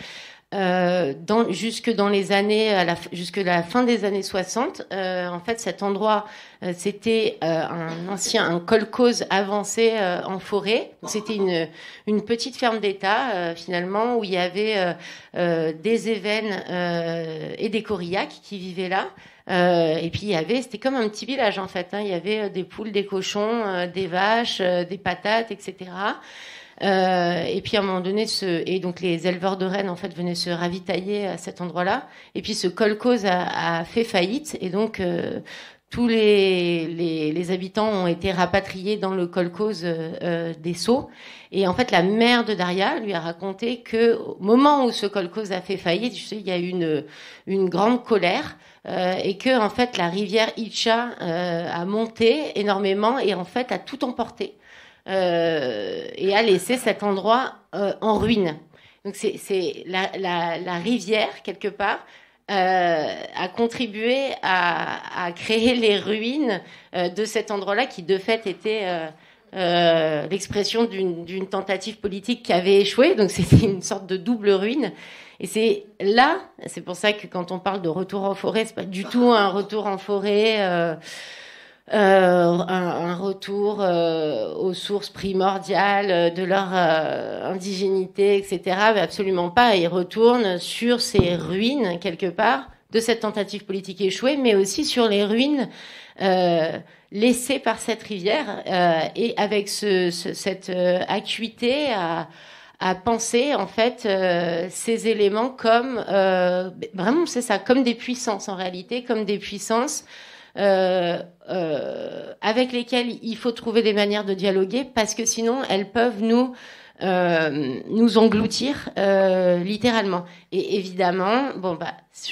jusque dans les années jusque la fin des années 60, en fait cet endroit c'était un kolkhoz avancé en forêt. C'était une petite ferme d'État finalement où il y avait des évènes et des Koryak qui vivaient là. Et puis c'était comme un petit village en fait. Il y avait des poules, des cochons, des vaches, des patates, etc. Et puis à un moment donné, et donc les éleveurs de rennes en fait venaient se ravitailler à cet endroit-là. Et puis ce kolkhoz a fait faillite, et donc tous les habitants ont été rapatriés dans le kolkhoz des Sceaux. Et en fait, la mère de Daria lui a raconté que au moment où ce kolkhoz a fait faillite, il y a eu une grande colère. Et que en fait la rivière Itcha a monté énormément et en fait a tout emporté et a laissé cet endroit en ruine. Donc c'est la rivière quelque part a contribué à créer les ruines de cet endroit-là qui de fait était l'expression d'une tentative politique qui avait échoué. Donc c'était une sorte de double ruine. Et c'est pour ça que quand on parle de retour en forêt, c'est pas du tout un retour en forêt, un retour aux sources primordiales de leur indigénité, etc. Mais absolument pas. Ils retournent sur ces ruines quelque part de cette tentative politique échouée, mais aussi sur les ruines laissées par cette rivière et avec cette acuité à penser en fait ces éléments comme vraiment c'est ça, comme des puissances en réalité, comme des puissances avec lesquelles il faut trouver des manières de dialoguer parce que sinon elles peuvent nous engloutir littéralement. Et évidemment, parce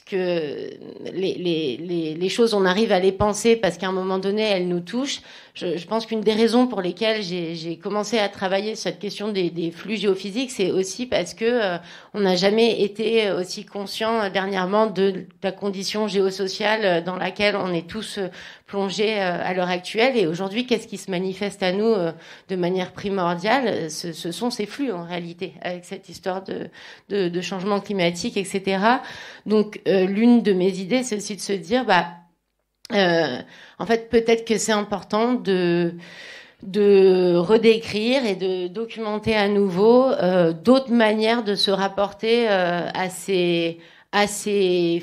que les choses, on arrive à les penser parce qu'à un moment donné, elles nous touchent. Je pense qu'une des raisons pour lesquelles j'ai commencé à travailler sur cette question des flux géophysiques, c'est aussi parce que on n'a jamais été aussi conscient dernièrement de la condition géosociale dans laquelle on est tous plongés à l'heure actuelle. Et aujourd'hui, qu'est-ce qui se manifeste à nous de manière primordiale ? Ce sont ces flux en réalité, avec cette histoire de changement climatique, etc. Donc, l'une de mes idées, c'est aussi de se dire, en fait, peut-être que c'est important de redécrire et de documenter à nouveau d'autres manières de se rapporter à ces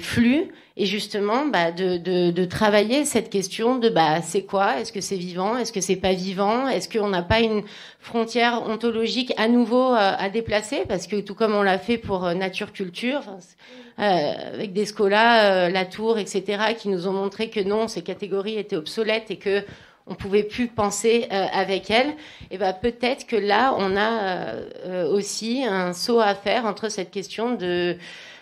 flux et justement de travailler cette question de c'est quoi, est-ce que c'est vivant, est-ce que c'est pas vivant, est-ce qu'on n'a pas une frontière ontologique à nouveau à déplacer, parce que tout comme on l'a fait pour nature culture, avec des Scola, Latour, etc., qui nous ont montré que non, ces catégories étaient obsolètes et que on pouvait plus penser avec elles. Et peut-être que là on a aussi un saut à faire entre cette question de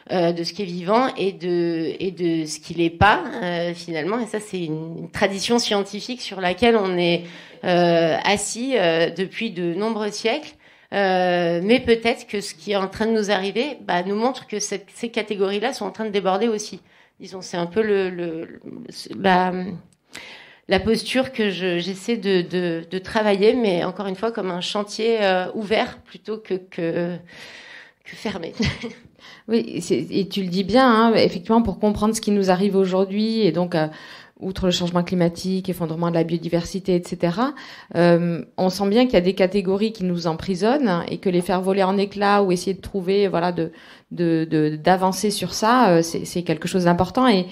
ce qui est vivant et de ce qui l'est pas finalement. Et ça, c'est une tradition scientifique sur laquelle on est assis depuis de nombreux siècles. Mais peut-être que ce qui est en train de nous arriver nous montre que ces catégories-là sont en train de déborder aussi. Disons, c'est un peu la posture que j'essaie de travailler, mais encore une fois comme un chantier ouvert plutôt que fermé. Oui, et tu le dis bien, effectivement, pour comprendre ce qui nous arrive aujourd'hui et donc outre le changement climatique, effondrement de la biodiversité, etc., on sent bien qu'il y a des catégories qui nous emprisonnent et que les faire voler en éclats ou essayer de trouver, voilà, d'avancer sur ça, c'est quelque chose d'important. Et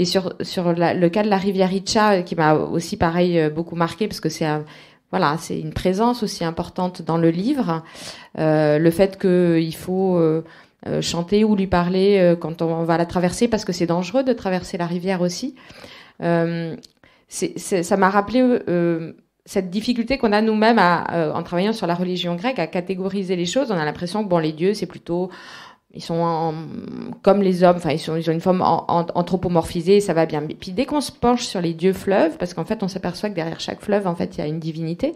sur le cas de la rivière Itcha, qui m'a aussi pareil beaucoup marqué, parce que c'est une présence aussi importante dans le livre. Le fait qu'il faut chanter ou lui parler quand on va la traverser, parce que c'est dangereux de traverser la rivière aussi. Ça m'a rappelé cette difficulté qu'on a nous-mêmes en travaillant sur la religion grecque à catégoriser les choses. On a l'impression que les dieux, c'est plutôt... Ils sont comme les hommes, enfin ils ont une forme anthropomorphisée, ça va bien. Puis dès qu'on se penche sur les dieux fleuves, parce qu'en fait on s'aperçoit que derrière chaque fleuve, en fait, il y a une divinité.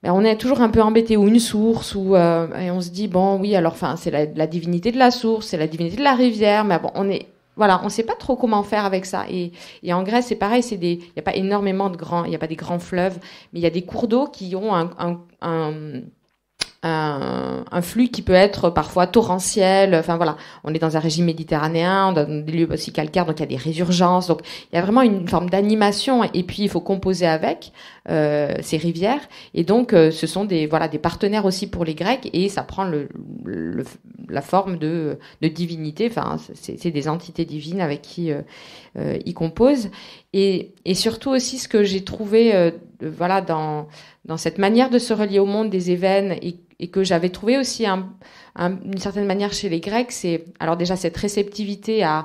Ben, on est toujours un peu embêté, ou une source, et on se dit oui, alors c'est la divinité de la source, c'est la divinité de la rivière, mais bon, on sait pas trop comment faire avec ça. Et en Grèce, c'est pareil, il y a pas énormément il y a pas des grands fleuves, mais il y a des cours d'eau qui ont un flux qui peut être parfois torrentiel. Enfin voilà, on est dans un régime méditerranéen, dans des lieux aussi calcaires, donc il y a des résurgences. Donc il y a vraiment une forme d'animation. Et puis il faut composer avec ces rivières. Et donc ce sont des partenaires aussi pour les Grecs. Et ça prend la forme de divinité. Enfin c'est des entités divines avec qui ils composent. Et surtout aussi ce que j'ai trouvé dans cette manière de se relier au monde des événements et que j'avais trouvé aussi d'une certaine manière chez les Grecs, c'est alors déjà cette réceptivité à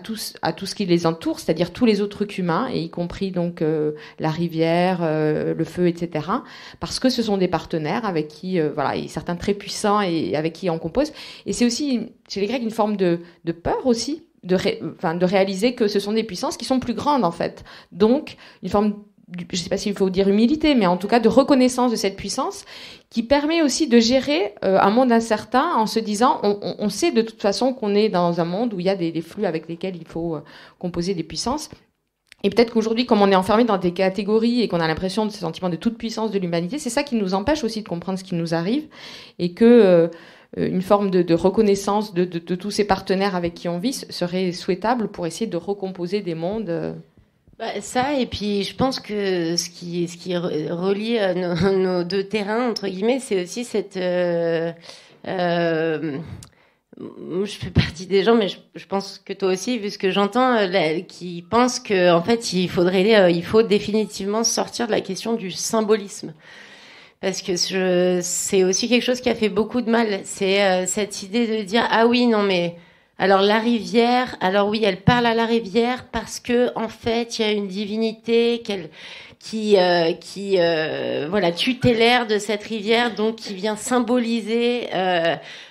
tout ce qui les entoure, c'est-à-dire tous les autres humains, et y compris donc la rivière, le feu, etc. Parce que ce sont des partenaires avec qui et certains très puissants et avec qui on compose. Et c'est aussi chez les Grecs une forme de peur aussi, de réaliser que ce sont des puissances qui sont plus grandes en fait. Donc une forme, je ne sais pas s'il faut dire humilité, mais en tout cas de reconnaissance de cette puissance qui permet aussi de gérer un monde incertain en se disant on sait de toute façon qu'on est dans un monde où il y a des flux avec lesquels il faut composer des puissances. Et peut-être qu'aujourd'hui, comme on est enfermé dans des catégories et qu'on a l'impression de ce sentiment de toute puissance de l'humanité, c'est ça qui nous empêche aussi de comprendre ce qui nous arrive, et que une forme de reconnaissance de tous ces partenaires avec qui on vit serait souhaitable pour essayer de recomposer des mondes. Ça, et puis je pense que ce qui relie nos deux terrains, entre guillemets, c'est aussi cette... je fais partie des gens, mais je pense que toi aussi, vu ce que j'entends, qui pensent que en fait il faut définitivement sortir de la question du symbolisme. Parce que c'est aussi quelque chose qui a fait beaucoup de mal. C'est cette idée de dire ah oui, non mais alors la rivière, alors oui, elle parle à la rivière parce que en fait il y a une divinité qui tutélaire de cette rivière, donc qui vient symboliser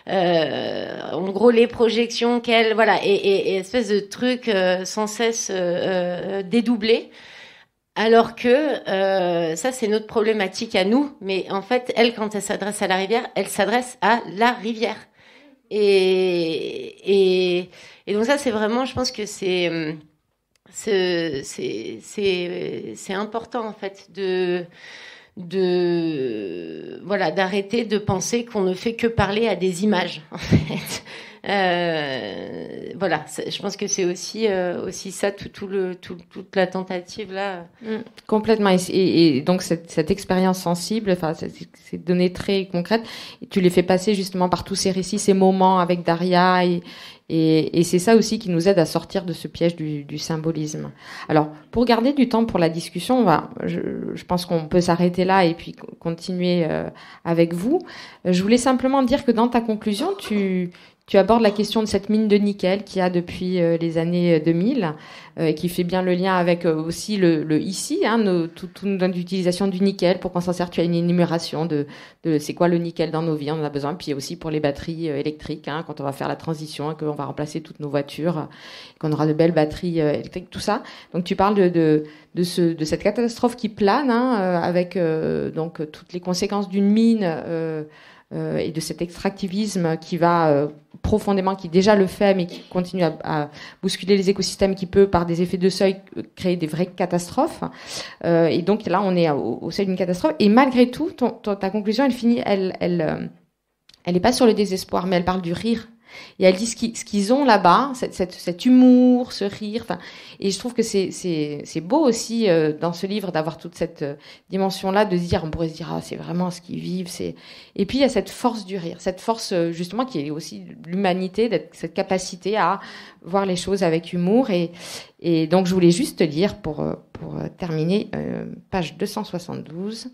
en gros les projections et espèce de truc sans cesse dédoublé. Alors que ça c'est notre problématique à nous, mais en fait elle, quand elle s'adresse à la rivière, elle s'adresse à la rivière. Et donc ça c'est vraiment, je pense que c'est important en fait d'arrêter de penser qu'on ne fait que parler à des images en fait. Je pense que c'est aussi ça toute la tentative là. Complètement, et donc cette expérience sensible, ces données très concrètes, tu les fais passer justement par tous ces récits, ces moments avec Daria, et c'est ça aussi qui nous aide à sortir de ce piège du symbolisme. Alors pour garder du temps pour la discussion, je pense qu'on peut s'arrêter là et puis continuer avec vous. Je voulais simplement dire que dans ta conclusion, tu abordes la question de cette mine de nickel qu'il y a depuis les années 2000, qui fait bien le lien avec aussi le ici, toute notre utilisation du nickel, pour qu'on s'en sert. Tu as une énumération de c'est quoi le nickel dans nos vies, on en a besoin, puis aussi pour les batteries électriques, quand on va faire la transition et qu'on va remplacer toutes nos voitures, qu'on aura de belles batteries électriques, tout ça. Donc tu parles de cette catastrophe qui plane, avec donc toutes les conséquences d'une mine, et de cet extractivisme qui va profondément, qui déjà le fait, mais qui continue à bousculer les écosystèmes, qui peut, par des effets de seuil, créer des vraies catastrophes. Et donc là, on est au seuil d'une catastrophe. Et malgré tout, ta conclusion, elle finit, elle est pas sur le désespoir, mais elle parle du rire. Et elle dit ce qu'ils ont là-bas, cet humour, ce rire. Enfin, et je trouve que c'est beau aussi dans ce livre d'avoir toute cette dimension-là, de se dire, on pourrait se dire, ah, c'est vraiment ce qu'ils vivent. Et puis il y a cette force du rire, cette force justement qui est aussi l'humanité, cette capacité à voir les choses avec humour. Et donc je voulais juste te lire pour terminer, page 272.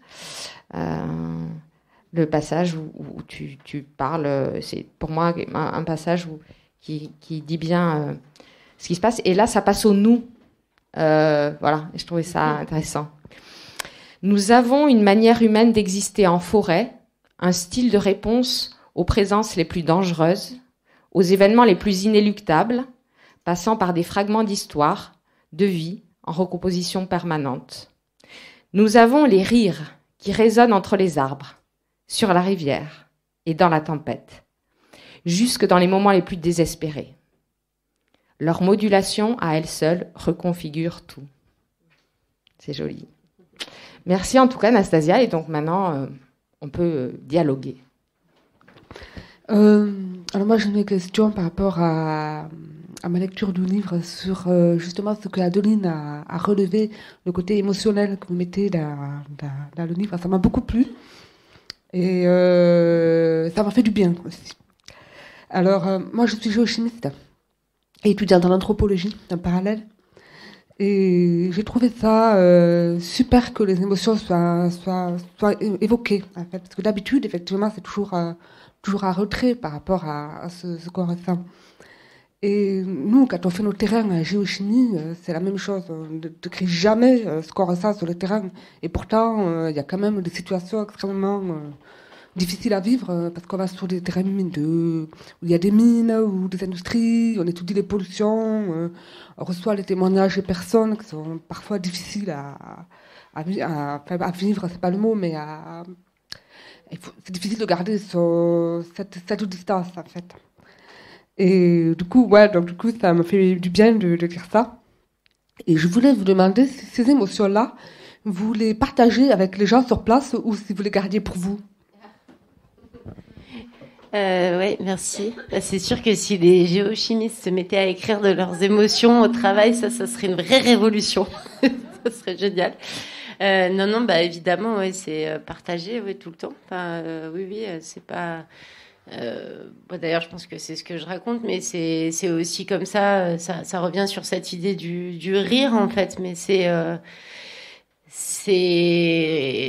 Le passage où tu parles, c'est pour moi un passage qui dit bien ce qui se passe. Et là, ça passe au nous. Voilà, je trouvais ça intéressant. Nous avons une manière humaine d'exister en forêt, un style de réponse aux présences les plus dangereuses, aux événements les plus inéluctables, passant par des fragments d'histoire, de vie, en recomposition permanente. Nous avons les rires qui résonnent entre les arbres, sur la rivière et dans la tempête, jusque dans les moments les plus désespérés. Leur modulation, à elle seule, reconfigure tout. C'est joli. Merci en tout cas, Anastasia. Et donc maintenant, on peut dialoguer. Alors moi, j'ai une question par rapport à ma lecture du livre sur justement ce que Adeline a relevé, le côté émotionnel que vous mettez dans le livre. Ça m'a beaucoup plu. Et ça m'a fait du bien aussi. Alors, moi, je suis géochimiste et étudiante en anthropologie, en parallèle. Et j'ai trouvé ça super que les émotions soient évoquées, en fait. Parce que d'habitude, effectivement, c'est toujours un retrait par rapport à ce qu'on ressent. Et nous, quand on fait nos terrains en géochimie, c'est la même chose. On ne décrit jamais ce qu'on ressent sur le terrain. Et pourtant, il y a quand même des situations extrêmement difficiles à vivre parce qu'on va sur des terrains mineux, où il y a des mines ou des industries, on étudie les pollutions, on reçoit les témoignages des personnes qui sont parfois difficiles à vivre, c'est pas le mot, mais c'est difficile de garder cette distance, en fait. Et du coup, ça me fait du bien de dire ça. Et je voulais vous demander si ces émotions-là, vous les partagez avec les gens sur place ou si vous les gardiez pour vous. Oui, merci. C'est sûr que si les géochimistes se mettaient à écrire de leurs émotions au travail, ça serait une vraie révolution. Ça serait génial. Non, évidemment, ouais, c'est partagé, ouais, tout le temps. Enfin, oui, c'est pas. D'ailleurs, je pense que c'est ce que je raconte, mais c'est aussi comme ça. Ça revient sur cette idée du rire, en fait. Mais c'est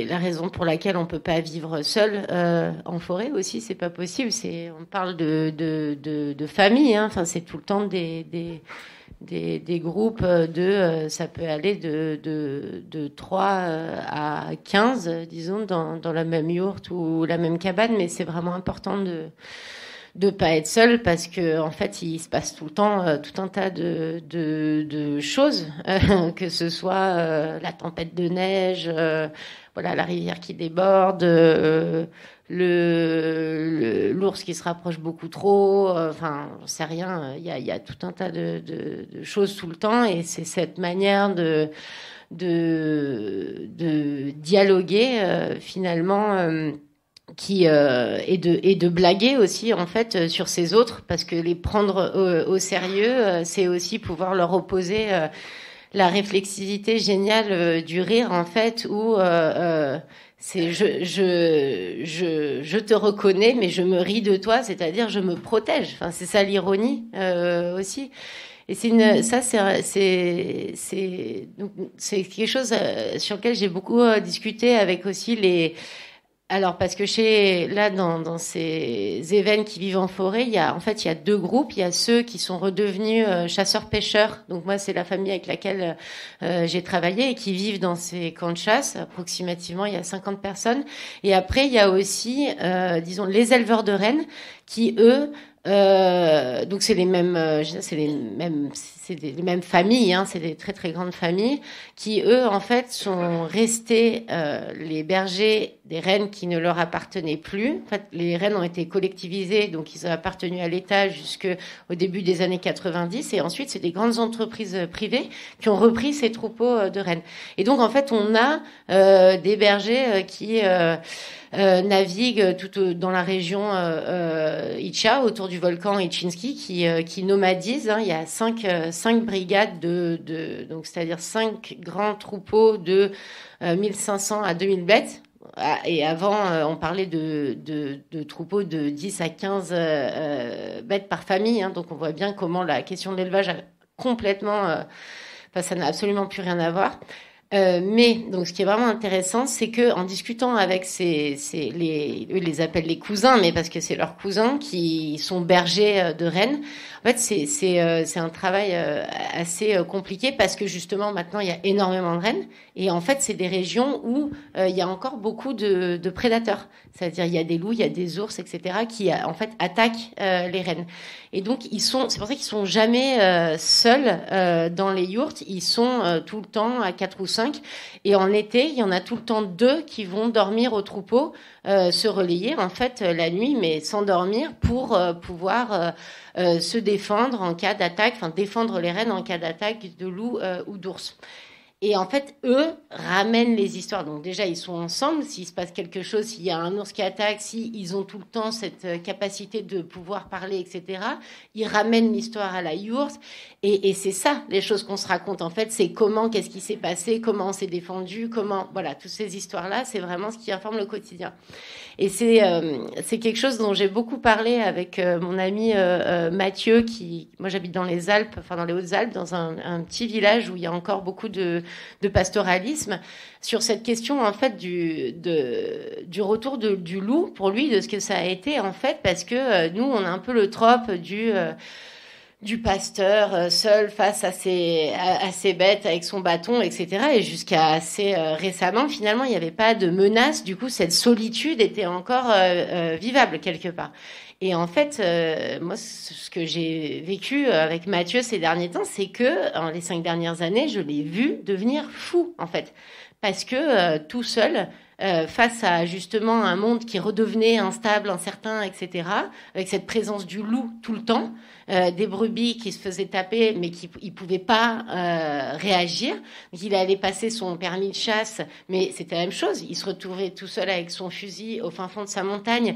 la raison pour laquelle on peut pas vivre seul en forêt aussi. C'est pas possible. On parle de famille. Hein. Enfin, c'est tout le temps des groupes ça peut aller de 3 à 15, disons, dans la même yourte ou la même cabane, mais c'est vraiment important de pas être seul parce que en fait il se passe tout le temps tout un tas de choses que ce soit la tempête de neige, voilà, la rivière qui déborde, l'ours qui se rapproche beaucoup trop, enfin, j'en sais rien, il y a tout un tas de choses tout le temps, et c'est cette manière de dialoguer finalement et de blaguer aussi en fait sur ces autres, parce que les prendre au sérieux, c'est aussi pouvoir leur opposer la réflexivité géniale du rire, en fait, où c'est je te reconnais, mais je me ris de toi, c'est-à-dire je me protège. Enfin, c'est ça l'ironie aussi. Et c'est quelque chose sur lequel j'ai beaucoup discuté avec aussi alors, parce que dans ces événements qui vivent en forêt, il y a 2 groupes. Il y a ceux qui sont redevenus chasseurs-pêcheurs. Donc moi, c'est la famille avec laquelle j'ai travaillé et qui vivent dans ces camps de chasse. Approximativement, il y a 50 personnes. Et après, il y a aussi, disons, les éleveurs de rennes qui, eux, donc c'est les mêmes familles, hein, c'est des très très grandes familles qui, eux, en fait, sont restés les bergers des rennes qui ne leur appartenaient plus. En fait, les rennes ont été collectivisés, donc ils ont appartenu à l'État jusqu'au début des années 90, et ensuite c'est des grandes entreprises privées qui ont repris ces troupeaux de rennes. Et donc en fait, on a des bergers qui naviguent dans la région Itcha, autour du volcan Itchinski, qui nomadisent. Il y a 5 brigades donc c'est-à-dire 5 grands troupeaux de 1500 à 2000 bêtes. Et avant, on parlait de troupeaux de 10 à 15 bêtes par famille. Donc on voit bien comment la question de l'élevage a complètement... ça n'a absolument plus rien à voir. Mais donc, ce qui est vraiment intéressant, c'est que en discutant avec eux, ils les appellent les cousins, mais parce que c'est leurs cousins qui sont bergers de rennes. En fait, c'est un travail assez compliqué parce que justement, maintenant, il y a énormément de rennes. Et en fait, c'est des régions où il y a encore beaucoup de prédateurs. C'est-à-dire, il y a des loups, il y a des ours, etc., qui en fait attaquent les rennes. Et donc, c'est pour ça qu'ils sont jamais seuls dans les yourtes. Ils sont tout le temps à 4 ou 5. Et en été, il y en a tout le temps 2 qui vont dormir au troupeau, se relayer en fait la nuit, mais sans dormir pour pouvoir se défendre en cas d'attaque, enfin défendre les rennes en cas d'attaque de loups ou d'ours. Et en fait, eux ramènent les histoires. Donc déjà, ils sont ensemble. S'il se passe quelque chose, s'il y a un ours qui attaque, ils ont tout le temps cette capacité de pouvoir parler, etc. Ils ramènent l'histoire à la yourte. Et c'est ça, les choses qu'on se raconte. En fait, c'est qu'est-ce qui s'est passé, comment on s'est défendu, voilà, toutes ces histoires-là, c'est vraiment ce qui informe le quotidien. Et c'est quelque chose dont j'ai beaucoup parlé avec mon ami Mathieu, moi j'habite dans les Alpes, enfin dans les Hautes-Alpes, dans un petit village où il y a encore beaucoup de pastoralisme, sur cette question en fait du retour du loup pour lui, de ce que ça a été en fait, parce que nous on a un peu le trope du pasteur seul face à ses bêtes avec son bâton, etc. Et jusqu'à assez récemment, finalement, il n'y avait pas de menace. Du coup, cette solitude était encore vivable quelque part. Et en fait, moi, ce que j'ai vécu avec Mathieu ces derniers temps, c'est que les 5 dernières années, je l'ai vu devenir fou, en fait. Parce que tout seul, face à justement un monde qui redevenait instable, incertain, etc., avec cette présence du loup tout le temps, des brebis qui se faisaient taper, mais qui ne pouvaient pas réagir. Donc, il allait passer son permis de chasse, mais c'était la même chose. Il se retrouvait tout seul avec son fusil au fin fond de sa montagne,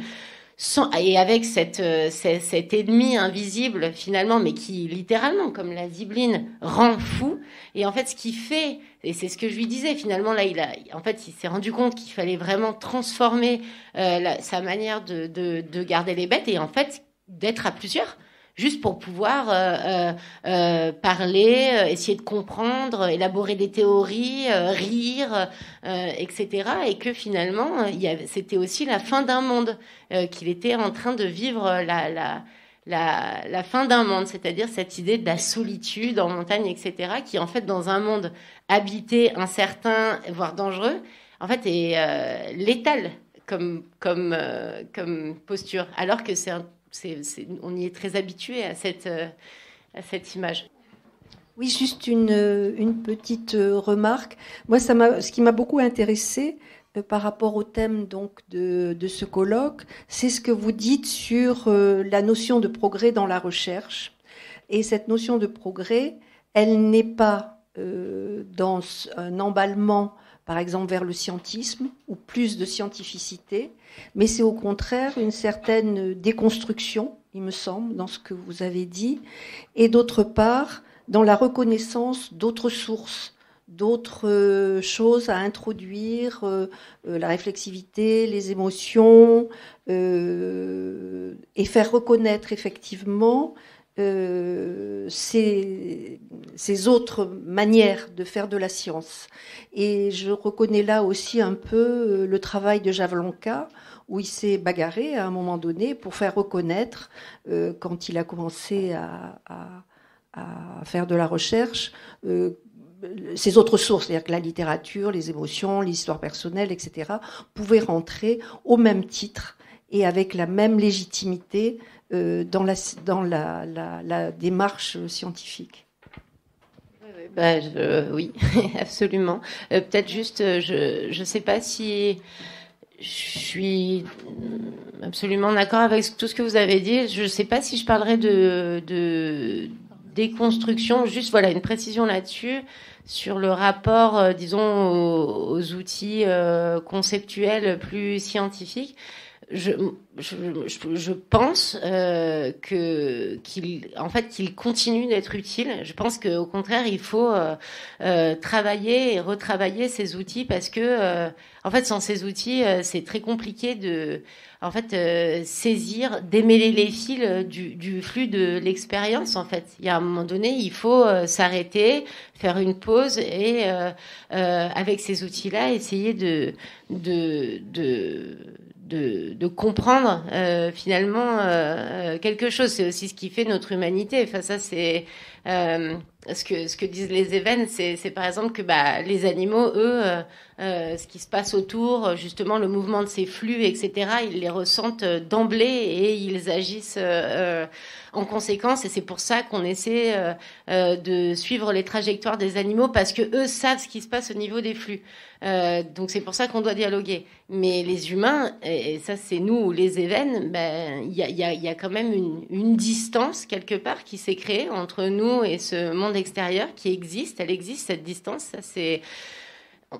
et avec cet ennemi invisible finalement, mais qui littéralement, comme la zibeline, rend fou. Et en fait, ce qu'il fait, et c'est ce que je lui disais, finalement là, il s'est rendu compte qu'il fallait vraiment transformer sa manière de garder les bêtes, et en fait d'être à plusieurs, juste pour pouvoir parler, essayer de comprendre, élaborer des théories, rire, etc. Et que finalement, c'était aussi la fin d'un monde, qu'il était en train de vivre la fin d'un monde, c'est-à-dire cette idée de la solitude en montagne, etc., qui en fait, dans un monde habité, incertain, voire dangereux, en fait est létal comme posture, alors que on y est très habitué à cette image. Oui, juste une petite remarque. Moi, ce qui m'a beaucoup intéressée par rapport au thème donc de ce colloque, c'est ce que vous dites sur la notion de progrès dans la recherche. Et cette notion de progrès, elle n'est pas dans un emballement, par exemple, vers le scientisme ou plus de scientificité, mais c'est au contraire une certaine déconstruction, il me semble, dans ce que vous avez dit, et d'autre part, dans la reconnaissance d'autres sources, d'autres choses à introduire, la réflexivité, les émotions, et faire reconnaître effectivement ces autres manières de faire de la science. Et je reconnais là aussi un peu le travail de Javlonka, où il s'est bagarré à un moment donné pour faire reconnaître, quand il a commencé à faire de la recherche, ces autres sources, c'est-à-dire que la littérature, les émotions, l'histoire personnelle, etc., pouvaient rentrer au même titre et avec la même légitimité dans la démarche scientifique. Oui, absolument. Peut-être juste, je ne sais pas si je suis absolument d'accord avec tout ce que vous avez dit. Je ne sais pas si je parlerai déconstruction, juste voilà une précision là-dessus sur le rapport, disons, aux outils conceptuels plus scientifiques. Je pense qu'il continue d'être utile. Je pense qu'au contraire, il faut travailler et retravailler ces outils parce que, en fait, sans ces outils, c'est très compliqué de, en fait, saisir, démêler les fils du flux de l'expérience. En fait, il y a un moment donné, il faut s'arrêter, faire une pause et, avec ces outils-là, essayer de comprendre finalement quelque chose. C'est aussi ce qui fait notre humanité. Enfin, ça, c'est ce que disent les événements, c'est par exemple que les animaux, eux, ce qui se passe autour, justement, le mouvement de ces flux, etc., ils les ressentent d'emblée et ils agissent en conséquence. Et c'est pour ça qu'on essaie de suivre les trajectoires des animaux parce que eux savent ce qui se passe au niveau des flux. Donc c'est pour ça qu'on doit dialoguer. Mais les humains, et ça c'est nous ou les événements, il y a quand même une distance quelque part qui s'est créée entre nous et ce monde extérieur qui existe. Elle existe, cette distance. Ça c'est,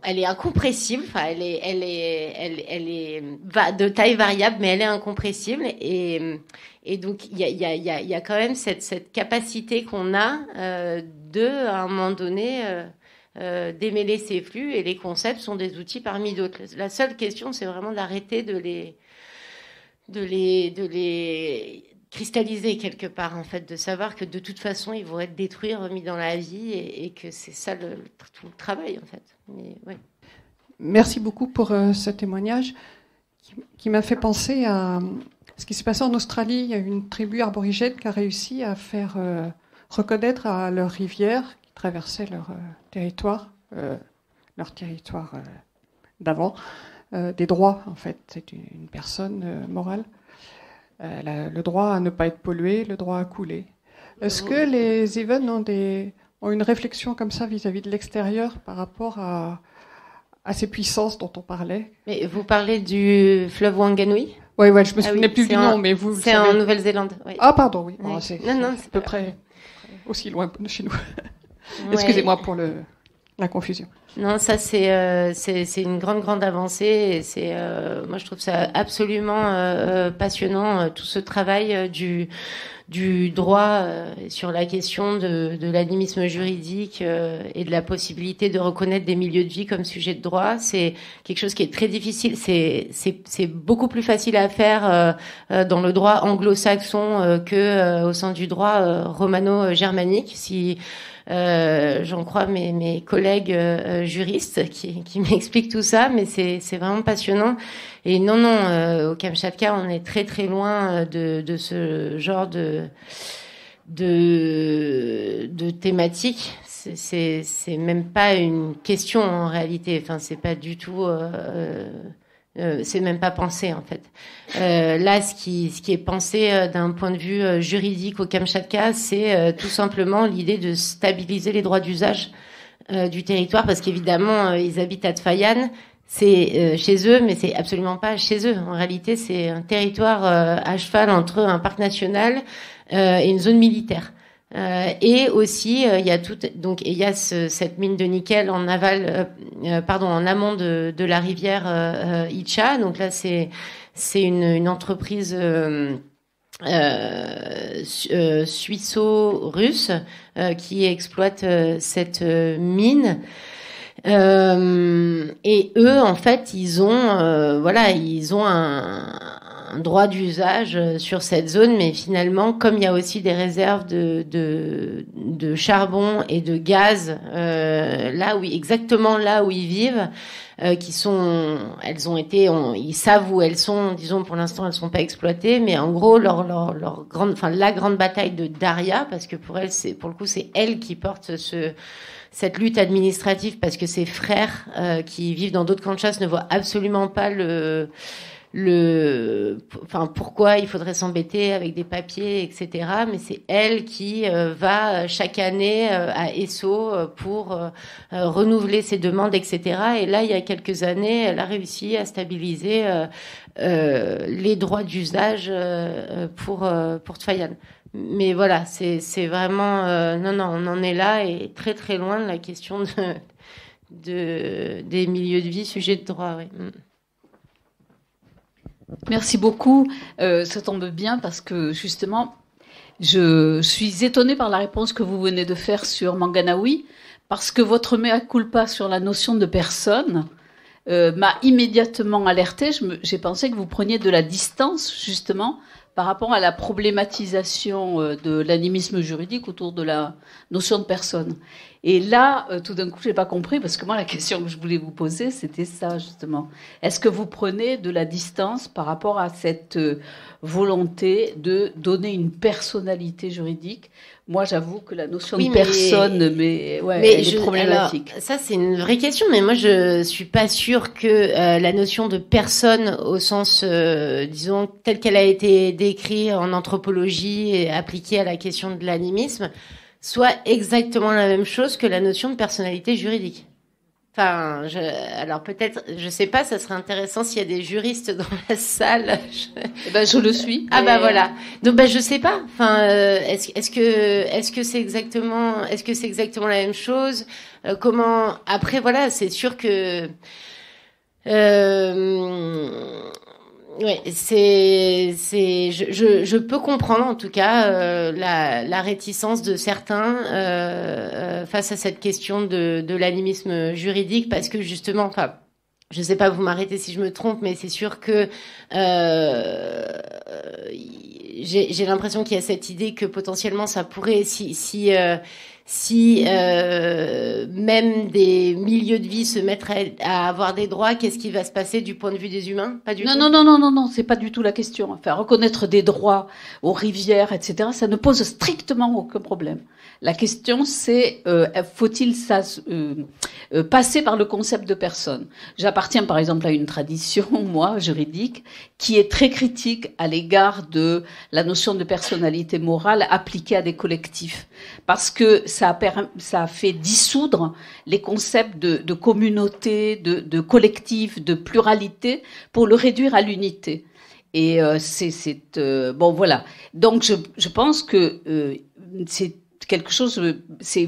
elle est incompressible. Enfin, elle est de taille variable, mais elle est incompressible. Et donc il y a quand même cette capacité qu'on a de à un moment donné démêler ces flux, et les concepts sont des outils parmi d'autres. La seule question, c'est vraiment d'arrêter de les cristalliser quelque part, en fait, de savoir que de toute façon, ils vont être détruits, remis dans la vie, et que c'est ça tout le travail, en fait. Mais, ouais. Merci beaucoup pour ce témoignage qui m'a fait penser à ce qui s'est passé en Australie. Il y a une tribu aborigène qui a réussi à faire reconnaître à leur rivière traversaient leur territoire d'avant, des droits, en fait. C'est une personne morale. Elle a le droit à ne pas être polluée, le droit à couler. Est-ce que les Even ont une réflexion comme ça vis-à-vis de l'extérieur par rapport à ces puissances dont on parlait? Mais vous parlez du fleuve Wanganui? Oui, je me souvenais plus du nom, mais vous c'est en Nouvelle-Zélande. Oui. Ah, pardon, oui. Oui. Oh, c'est non, à peu près aussi loin de chez nous. Ouais. Excusez-moi pour la confusion. Non, ça c'est une grande avancée. Et moi je trouve ça absolument passionnant, tout ce travail du droit sur la question de l'animisme juridique et de la possibilité de reconnaître des milieux de vie comme sujet de droit. C'est quelque chose qui est très difficile. C'est beaucoup plus facile à faire dans le droit anglo-saxon que au sein du droit romano-germanique. Si j'en crois mes collègues juristes qui m'expliquent tout ça, mais c'est vraiment passionnant. Et non, au Kamchatka, on est très très loin de ce genre de thématique. C'est même pas une question en réalité. Enfin, c'est pas du tout. C'est même pas pensé en fait. Là, ce qui est pensé d'un point de vue juridique au Kamchatka, c'est tout simplement l'idée de stabiliser les droits d'usage du territoire, parce qu'évidemment, ils habitent à Tfayan, c'est chez eux, mais c'est absolument pas chez eux. En réalité, c'est un territoire à cheval entre un parc national et une zone militaire. Et aussi, il y a cette mine de nickel en aval, en amont de la rivière Itcha. Donc là, c'est une entreprise suisse-russe qui exploite cette mine. Et eux, en fait, ils ont un droit d'usage sur cette zone, mais finalement, comme il y a aussi des réserves de charbon et de gaz exactement là où ils vivent, ils savent où elles sont. Disons, pour l'instant, elles sont pas exploitées, mais en gros, la grande bataille de Daria, parce que pour elle, c'est elle qui porte cette lutte administrative, parce que ses frères qui vivent dans d'autres camps de chasse ne voient absolument pas pourquoi il faudrait s'embêter avec des papiers, etc. Mais c'est elle qui va chaque année à Esso pour renouveler ses demandes, etc. Et là, il y a quelques années, elle a réussi à stabiliser les droits d'usage pour Tfayan. Mais voilà, c'est vraiment non, on en est là et très très loin de la question des milieux de vie sujet de droit. Oui. Merci beaucoup. Ça tombe bien parce que justement, je suis étonnée par la réponse que vous venez de faire sur Manganawi, parce que votre mea culpa sur la notion de personne m'a immédiatement alertée. J'ai pensé que vous preniez de la distance justement par rapport à la problématisation de l'animisme juridique autour de la notion de personne. Et là, tout d'un coup, je n'ai pas compris, parce que moi, la question que je voulais vous poser, c'était ça, justement. Est-ce que vous prenez de la distance par rapport à cette volonté de donner une personnalité juridique ? Moi, j'avoue que la notion de personne, elle est problématique. Alors, ça, c'est une vraie question, mais moi, je suis pas sûre que la notion de personne, au sens, disons, telle qu'elle a été décrite en anthropologie et appliquée à la question de l'animisme, soit exactement la même chose que la notion de personnalité juridique. Enfin, alors peut-être, je sais pas, ça serait intéressant s'il y a des juristes dans la salle. Je le suis. Ah bah voilà. Donc je sais pas. Enfin, est-ce que c'est exactement la même chose? Comment? Après voilà, c'est sûr que. Ouais, je peux comprendre en tout cas la réticence de certains face à cette question de l'animisme juridique, parce que justement, enfin, je sais pas, vous m'arrêtez si je me trompe, mais c'est sûr que j'ai l'impression qu'il y a cette idée que potentiellement ça pourrait, si même des milieux de vie se mettent à avoir des droits, qu'est-ce qui va se passer du point de vue des humains? Pas du tout. Non, c'est pas du tout la question. Enfin, reconnaître des droits aux rivières, etc., ça ne pose strictement aucun problème. La question, c'est faut-il passer par le concept de personne? J'appartiens par exemple à une tradition, moi, juridique, qui est très critique à l'égard de la notion de personnalité morale appliquée à des collectifs, parce que ça a fait dissoudre les concepts de communauté, de collectif, de pluralité, pour le réduire à l'unité. Et bon, voilà. Donc je pense que c'est quelque chose, c'est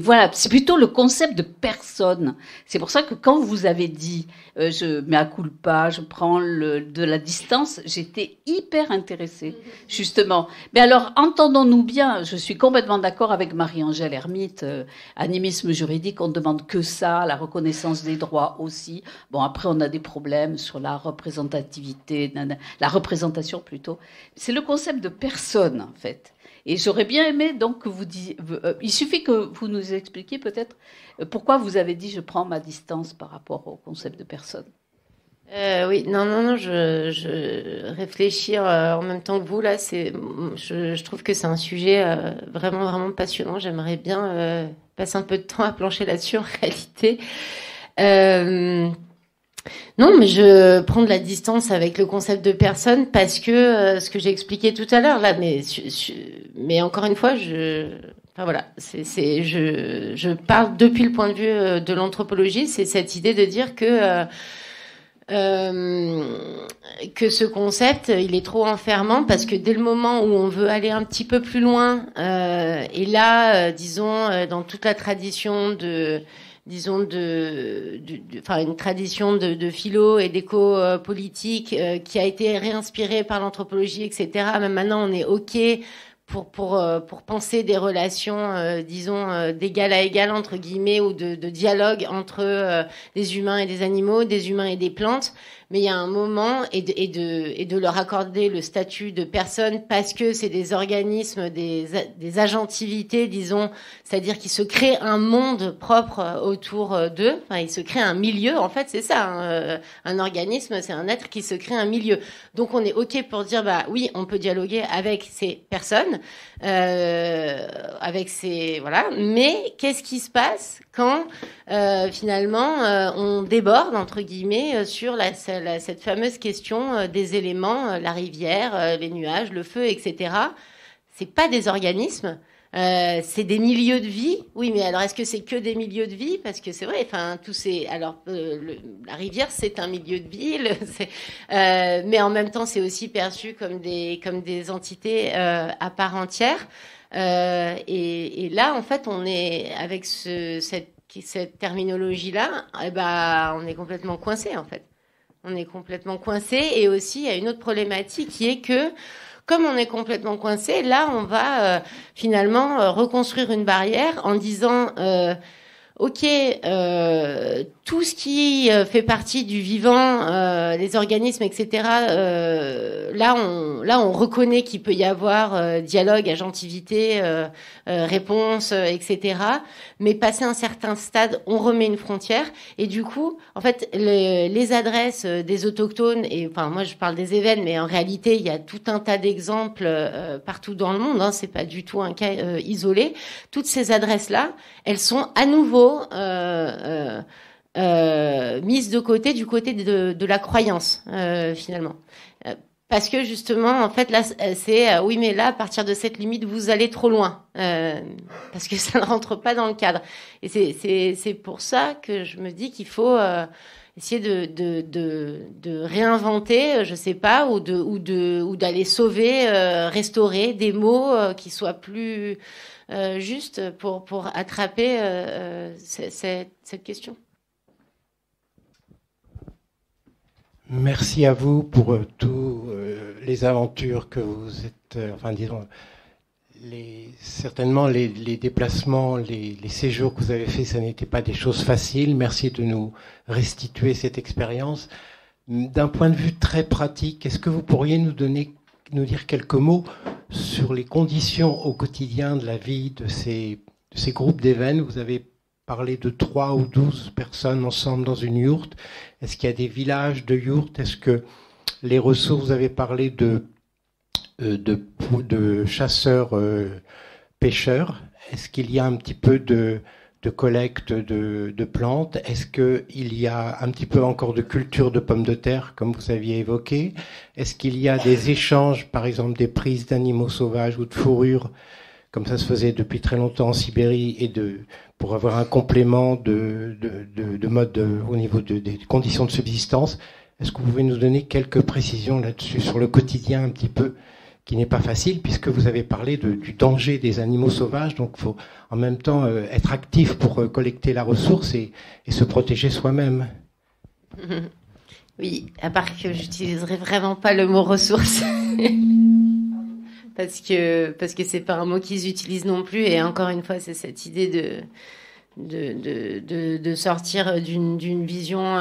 plutôt le concept de personne. C'est pour ça que quand vous avez dit je mea culpa, je prends de la distance, j'étais hyper intéressée, justement. Mais alors, entendons-nous bien, je suis complètement d'accord avec Marie-Angèle Hermite, animisme juridique, on ne demande que ça, la reconnaissance des droits aussi. Bon, après, on a des problèmes sur la représentativité, la représentation plutôt. C'est le concept de personne, en fait. Et j'aurais bien aimé donc que vous disiez, il suffit que vous nous expliquiez peut-être pourquoi vous avez dit je prends ma distance par rapport au concept de personne. Oui, non, je réfléchir en même temps que vous là, je trouve que c'est un sujet vraiment vraiment passionnant. J'aimerais bien passer un peu de temps à plancher là-dessus en réalité. Non, mais je prends de la distance avec le concept de personne parce que ce que j'ai expliqué tout à l'heure là, mais encore une fois, enfin voilà, je parle depuis le point de vue de l'anthropologie, c'est cette idée de dire que ce concept, il est trop enfermant parce que dès le moment où on veut aller un petit peu plus loin, et là, disons, dans toute la tradition une tradition de philo et d'éco-politique qui a été réinspirée par l'anthropologie, etc. Même maintenant, on est OK pour penser des relations, d'égal à égal, entre guillemets, ou de dialogue entre des humains et des animaux, des humains et des plantes. Mais il y a un moment, et de leur accorder le statut de personne parce que c'est des organismes, des agentivités, disons, c'est-à-dire qu'ils se créent un monde propre autour d'eux. Enfin, ils se créent un milieu. En fait, c'est ça. Un organisme, c'est un être qui se crée un milieu. Donc, on est OK pour dire, oui, on peut dialoguer avec ces personnes, avec ces, voilà. Mais qu'est-ce qui se passe quand finalement on déborde entre guillemets sur cette fameuse question des éléments, la rivière, les nuages, le feu, etc. C'est pas des organismes, C'est des milieux de vie. Oui, mais alors est-ce que c'est que des milieux de vie? Parce que c'est vrai, enfin, la rivière, c'est un milieu de vie, mais en même temps, c'est aussi perçu comme des entités à part entière. Et là, en fait, on est avec cette terminologie-là, on est complètement coincé, en fait. On est complètement coincé. Et aussi, il y a une autre problématique qui est que, comme on est complètement coincé, là, on va finalement reconstruire une barrière en disant OK, tout ce qui fait partie du vivant, les organismes, etc. Là, on reconnaît qu'il peut y avoir dialogue, agentivité, réponse, etc. Mais passé un certain stade, on remet une frontière. Et du coup, en fait, les adresses des autochtones, et enfin, moi, je parle des événements, mais en réalité, il y a tout un tas d'exemples partout dans le monde. Hein, c'est pas du tout un cas isolé. Toutes ces adresses-là, elles sont à nouveau mise de côté du côté de la croyance finalement, parce que justement en fait là c'est oui mais là à partir de cette limite vous allez trop loin parce que ça ne rentre pas dans le cadre, et c'est pour ça que je me dis qu'il faut essayer de réinventer, je sais pas, ou d'aller sauver, restaurer des mots qui soient plus juste pour attraper cette question. Merci à vous pour tous les aventures que vous êtes, certainement les déplacements, les séjours que vous avez faits, ça n'était pas des choses faciles. Merci de nous restituer cette expérience. D'un point de vue très pratique, est-ce que vous pourriez nous dire quelques mots sur les conditions au quotidien de la vie de ces groupes d'événements? Vous avez parlé de 3 ou 12 personnes ensemble dans une yourte. Est-ce qu'il y a des villages de yourtes? Est-ce que les ressources, vous avez parlé de chasseurs pêcheurs? Est-ce qu'il y a un petit peu de collecte de plantes? Est-ce qu'il y a un petit peu encore de culture de pommes de terre, comme vous aviez évoqué? Est-ce qu'il y a des échanges, par exemple des prises d'animaux sauvages ou de fourrures, comme ça se faisait depuis très longtemps en Sibérie, pour avoir un complément de mode au niveau des conditions de subsistance? Est-ce que vous pouvez nous donner quelques précisions là-dessus, sur le quotidien un petit peu, qui n'est pas facile, puisque vous avez parlé du danger des animaux sauvages, donc il faut en même temps être actif pour collecter la ressource et se protéger soi-même. Oui, à part que j'utiliserai vraiment pas le mot ressources. Parce que c'est pas un mot qu'ils utilisent non plus, et encore une fois c'est cette idée de sortir d'une vision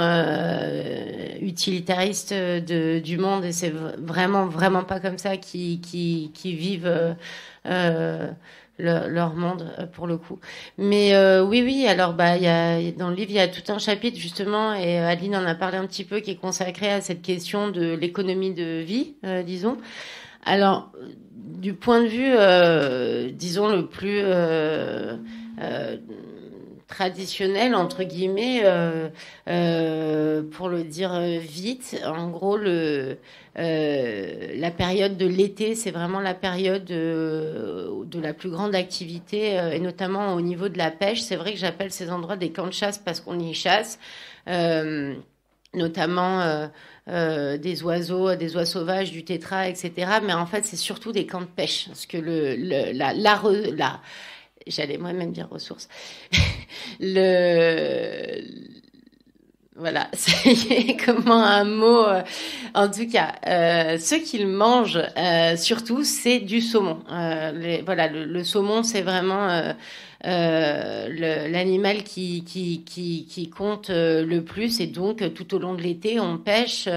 utilitariste du monde, et c'est vraiment pas comme ça qui vivent leur monde pour le coup. Mais oui, alors dans le livre il y a tout un chapitre justement, et Adeline en a parlé un petit peu, qui est consacré à cette question de l'économie de vie, disons. Alors, du point de vue, disons, le plus traditionnel, entre guillemets, pour le dire vite, en gros, la période de l'été, c'est vraiment la période de la plus grande activité, et notamment au niveau de la pêche. C'est vrai que j'appelle ces endroits des camps de chasse parce qu'on y chasse, notamment des oiseaux sauvages, du tétras, etc. Mais en fait, c'est surtout des camps de pêche, parce que j'allais moi-même dire ressources. Voilà, c'est comment un mot. En tout cas, ce qu'ils mangent surtout, c'est du saumon. Le saumon, c'est vraiment l'animal qui compte le plus, et donc tout au long de l'été, on pêche,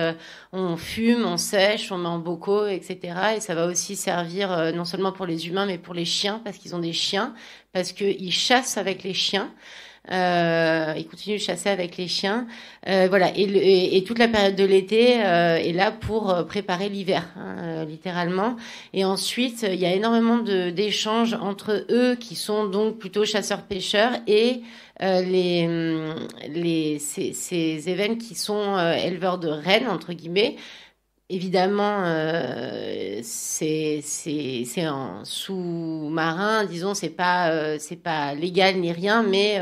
on fume, on sèche, on met en bocaux, etc. Et ça va aussi servir non seulement pour les humains, mais pour les chiens, parce qu'ils ont des chiens, parce qu'ils chassent avec les chiens. Ils continuent de chasser avec les chiens, et toute la période de l'été est là pour préparer l'hiver, littéralement. Et ensuite, il y a énormément d'échanges entre eux, qui sont donc plutôt chasseurs-pêcheurs, et ces événements qui sont éleveurs de rennes, entre guillemets. évidemment, c'est en sous-marin, disons, c'est pas légal ni rien, mais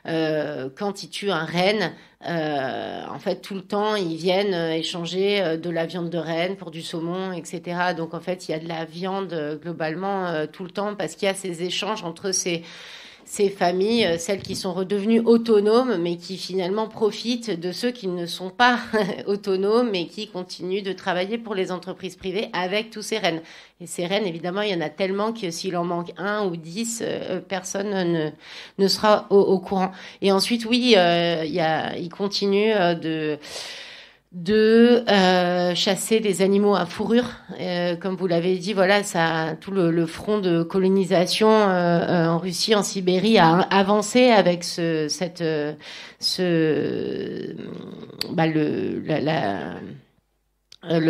quand ils tuent un renne, en fait, tout le temps, ils viennent échanger de la viande de renne pour du saumon, etc. Donc, en fait, il y a de la viande globalement tout le temps parce qu'il y a ces échanges entre ces familles, celles qui sont redevenues autonomes, mais qui finalement profitent de ceux qui ne sont pas autonomes et qui continuent de travailler pour les entreprises privées avec tous ces rennes. Et ces rennes, évidemment, il y en a tellement que s'il en manque 1 ou 10, personne ne sera au courant. Et ensuite, oui, il continue de chasser des animaux à fourrure, comme vous l'avez dit, voilà, ça, tout le front de colonisation en Russie, en Sibérie, a avancé avec le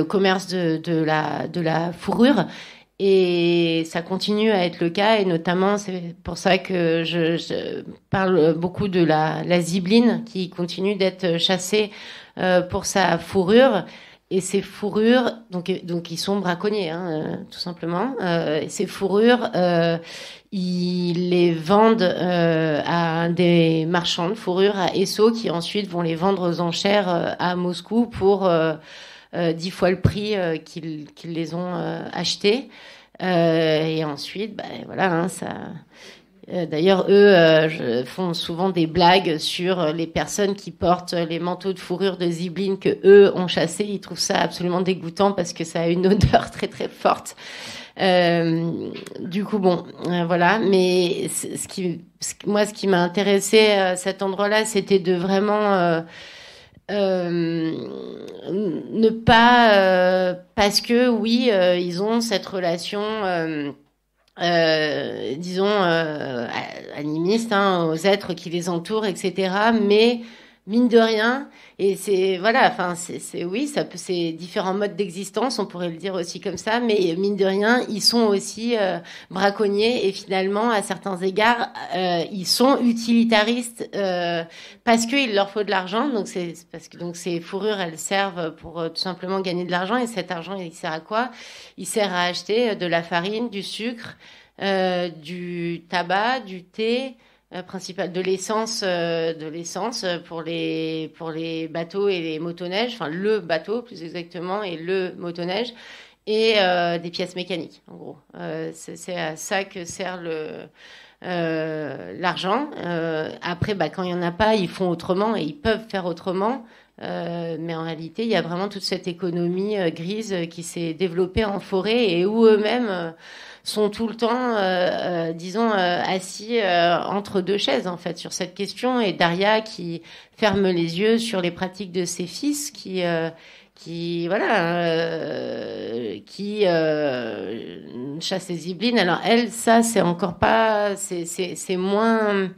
commerce de la fourrure. Et ça continue à être le cas, et notamment, c'est pour ça que je parle beaucoup de la zibeline qui continue d'être chassée pour sa fourrure. Et ces fourrures, donc ils sont braconniers, tout simplement. Et ces fourrures, ils les vendent à des marchands de fourrures à Esso, qui ensuite vont les vendre aux enchères à Moscou pour 10 fois le prix qu'ils les ont achetés. Et ensuite, voilà, ça. D'ailleurs, eux font souvent des blagues sur les personnes qui portent les manteaux de fourrure de zibeline que eux ont chassés. Ils trouvent ça absolument dégoûtant parce que ça a une odeur très très forte. Du coup, bon, voilà. Mais ce qui m'a intéressé à cet endroit-là, c'était de vraiment ne pas parce que oui, ils ont cette relation. Disons animistes, aux êtres qui les entourent, etc. Mais mine de rien, et c'est voilà, enfin oui, ça peut, c'est différents modes d'existence, on pourrait le dire aussi comme ça, mais mine de rien, ils sont aussi braconniers, et finalement, à certains égards, ils sont utilitaristes parce qu'il leur faut de l'argent. Donc c'est parce que donc ces fourrures, elles servent pour tout simplement gagner de l'argent, et cet argent, il sert à quoi? Il sert à acheter de la farine, du sucre, du tabac, du thé, principal, de l'essence pour les bateaux et les motoneiges, enfin le bateau plus exactement et le motoneige, et des pièces mécaniques en gros. C'est à ça que sert l'argent. Après, quand il y en a pas, ils font autrement et ils peuvent faire autrement. Mais en réalité, il y a vraiment toute cette économie grise qui s'est développée en forêt et où eux-mêmes sont tout le temps, disons, assis entre deux chaises, en fait, sur cette question. Et Daria qui ferme les yeux sur les pratiques de ses fils, qui chasse les zibelines. Alors elle, ça, c'est encore pas, c'est moins,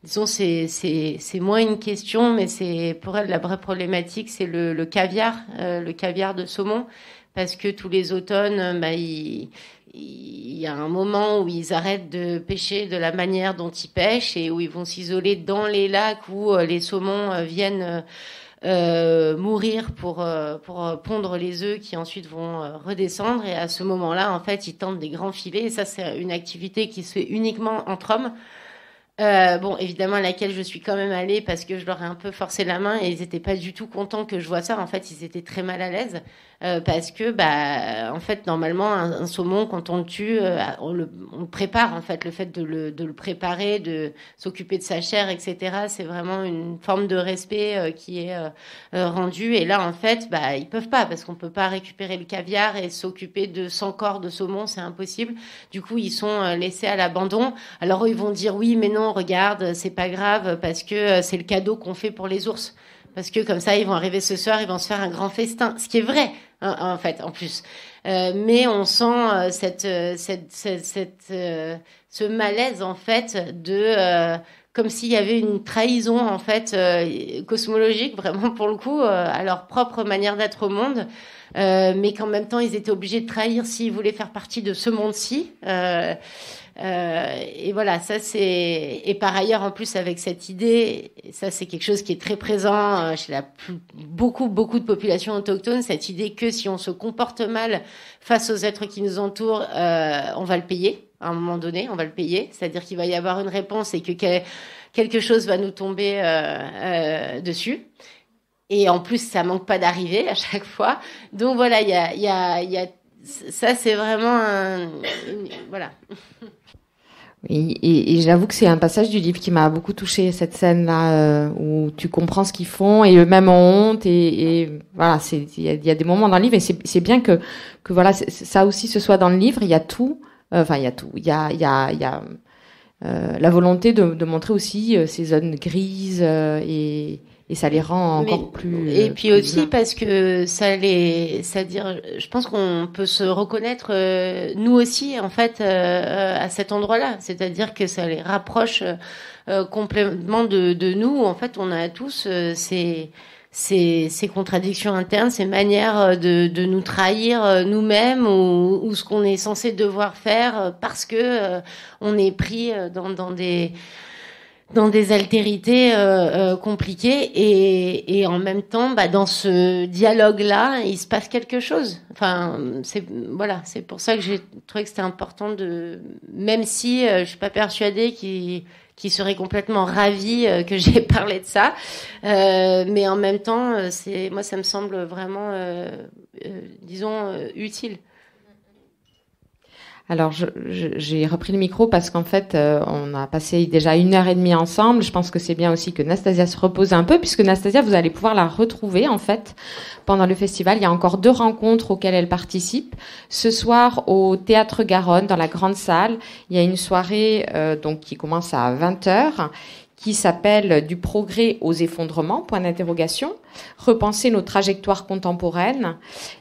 disons, c'est moins une question, mais c'est pour elle la vraie problématique, c'est le caviar de saumon, parce que tous les automnes, il y a un moment où ils arrêtent de pêcher de la manière dont ils pêchent et où ils vont s'isoler dans les lacs où les saumons viennent mourir pour pondre les œufs qui ensuite vont redescendre. Et à ce moment-là, en fait, ils tendent des grands filets. Et ça, c'est une activité qui se fait uniquement entre hommes. Bon, évidemment, à laquelle je suis quand même allée parce que je leur ai un peu forcé la main et ils étaient pas du tout contents que je vois ça. En fait, ils étaient très mal à l'aise parce que, en fait, normalement, un saumon, quand on le tue, on le prépare. En fait, le fait de le préparer, de s'occuper de sa chair, etc., c'est vraiment une forme de respect qui est rendue. Et là, en fait, ils peuvent pas parce qu'on peut pas récupérer le caviar et s'occuper de 100 corps de saumon, c'est impossible. Du coup, ils sont laissés à l'abandon. Alors, eux, ils vont dire oui, mais non, regarde, c'est pas grave parce que c'est le cadeau qu'on fait pour les ours. Parce que comme ça, ils vont arriver ce soir, ils vont se faire un grand festin. Ce qui est vrai, en fait, en plus. Mais on sent ce malaise, en fait, de comme s'il y avait une trahison en fait cosmologique, vraiment pour le coup, à leur propre manière d'être au monde, mais qu'en même temps ils étaient obligés de trahir s'ils voulaient faire partie de ce monde-ci. Et voilà, ça c'est. Et par ailleurs, en plus avec cette idée, ça c'est quelque chose qui est très présent chez beaucoup de populations autochtones, cette idée que si on se comporte mal face aux êtres qui nous entourent, on va le payer. À un moment donné, on va le payer, c'est-à-dire qu'il va y avoir une réponse et que quelque chose va nous tomber dessus. Et en plus, ça manque pas d'arriver à chaque fois. Donc voilà, il y a ça, c'est vraiment voilà. Oui, et j'avoue que c'est un passage du livre qui m'a beaucoup touchée, cette scène-là où tu comprends ce qu'ils font et eux-mêmes ont honte et voilà, il y a des moments dans le livre et c'est bien que voilà, ça aussi ce soit dans le livre. Il y a tout. Enfin, il y a tout. Il y a la volonté de montrer aussi ces zones grises et ça les rend encore plus. Et puis plus aussi humains. parce que c'est-à-dire, je pense qu'on peut se reconnaître nous aussi en fait à cet endroit-là. C'est-à-dire que ça les rapproche complètement de nous. En fait, on a tous ces contradictions internes, ces manières de nous trahir nous-mêmes ou ce qu'on est censé devoir faire parce que on est pris dans des altérités compliquées et en même temps dans ce dialogue-là il se passe quelque chose. Enfin c'est pour ça que j'ai trouvé que c'était important même si je suis pas persuadée qui serait complètement ravi que j'ai parlé de ça, mais en même temps moi ça me semble vraiment disons utile. Alors, j'ai repris le micro parce qu'en fait, on a passé déjà 1h30 ensemble. Je pense que c'est bien aussi que Nastasia se repose un peu, puisque Nastasia, vous allez pouvoir la retrouver, en fait, pendant le festival. Il y a encore 2 rencontres auxquelles elle participe. Ce soir, au Théâtre Garonne, dans la grande salle, il y a une soirée donc qui commence à 20h, qui s'appelle « Du progrès aux effondrements », point d'interrogation, repenser nos trajectoires contemporaines.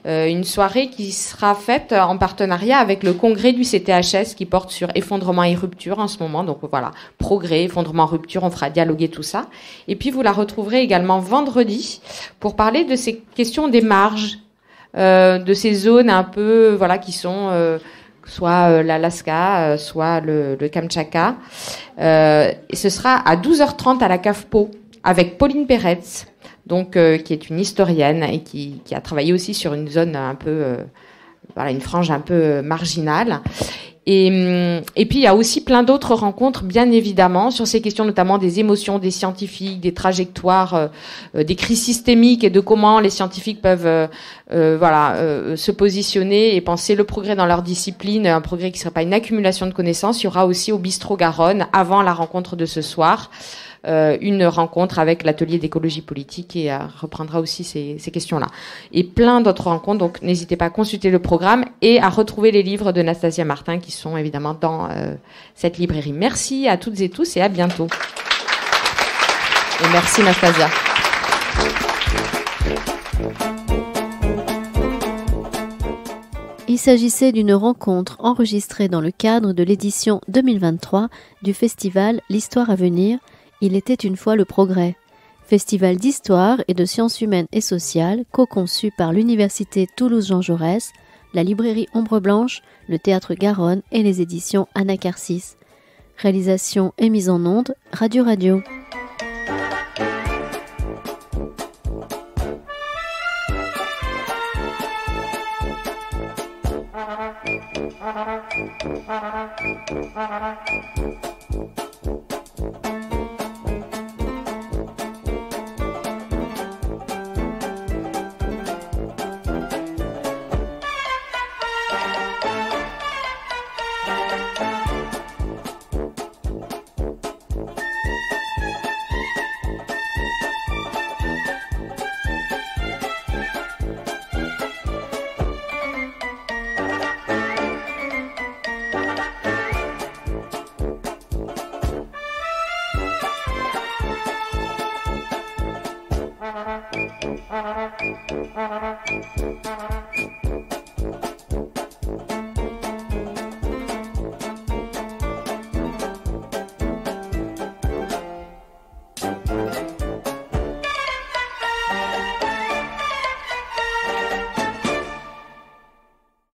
Une soirée qui sera faite en partenariat avec le congrès du CTHS qui porte sur effondrement et rupture en ce moment. Donc voilà, progrès, effondrement, rupture, on fera dialoguer tout ça. Et puis vous la retrouverez également vendredi pour parler de ces questions des marges, de ces zones un peu, voilà, qui sont... soit l'Alaska, soit le Kamtchatka. Et ce sera à 12h30 à la Cave Pau avec Pauline Peretz, donc qui est une historienne et qui a travaillé aussi sur une zone un peu, une frange un peu marginale. Et puis il y a aussi plein d'autres rencontres, bien évidemment, sur ces questions notamment des émotions des scientifiques, des trajectoires, des crises systémiques et de comment les scientifiques peuvent se positionner et penser le progrès dans leur discipline, un progrès qui ne serait pas une accumulation de connaissances. Il y aura aussi au Bistrot Garonne, avant la rencontre de ce soir, une rencontre avec l'atelier d'écologie politique et reprendra aussi ces questions-là. Et plein d'autres rencontres, donc n'hésitez pas à consulter le programme et à retrouver les livres de Nastasia Martin qui sont évidemment dans cette librairie. Merci à toutes et tous et à bientôt. Et merci Nastasia. Il s'agissait d'une rencontre enregistrée dans le cadre de l'édition 2023 du festival L'Histoire à venir. Il était une fois le progrès. Festival d'histoire et de sciences humaines et sociales, co-conçu par l'Université Toulouse-Jean Jaurès, la librairie Ombre Blanche, le Théâtre Garonne et les éditions Anacarsis. Réalisation et mise en onde, Radio Radio.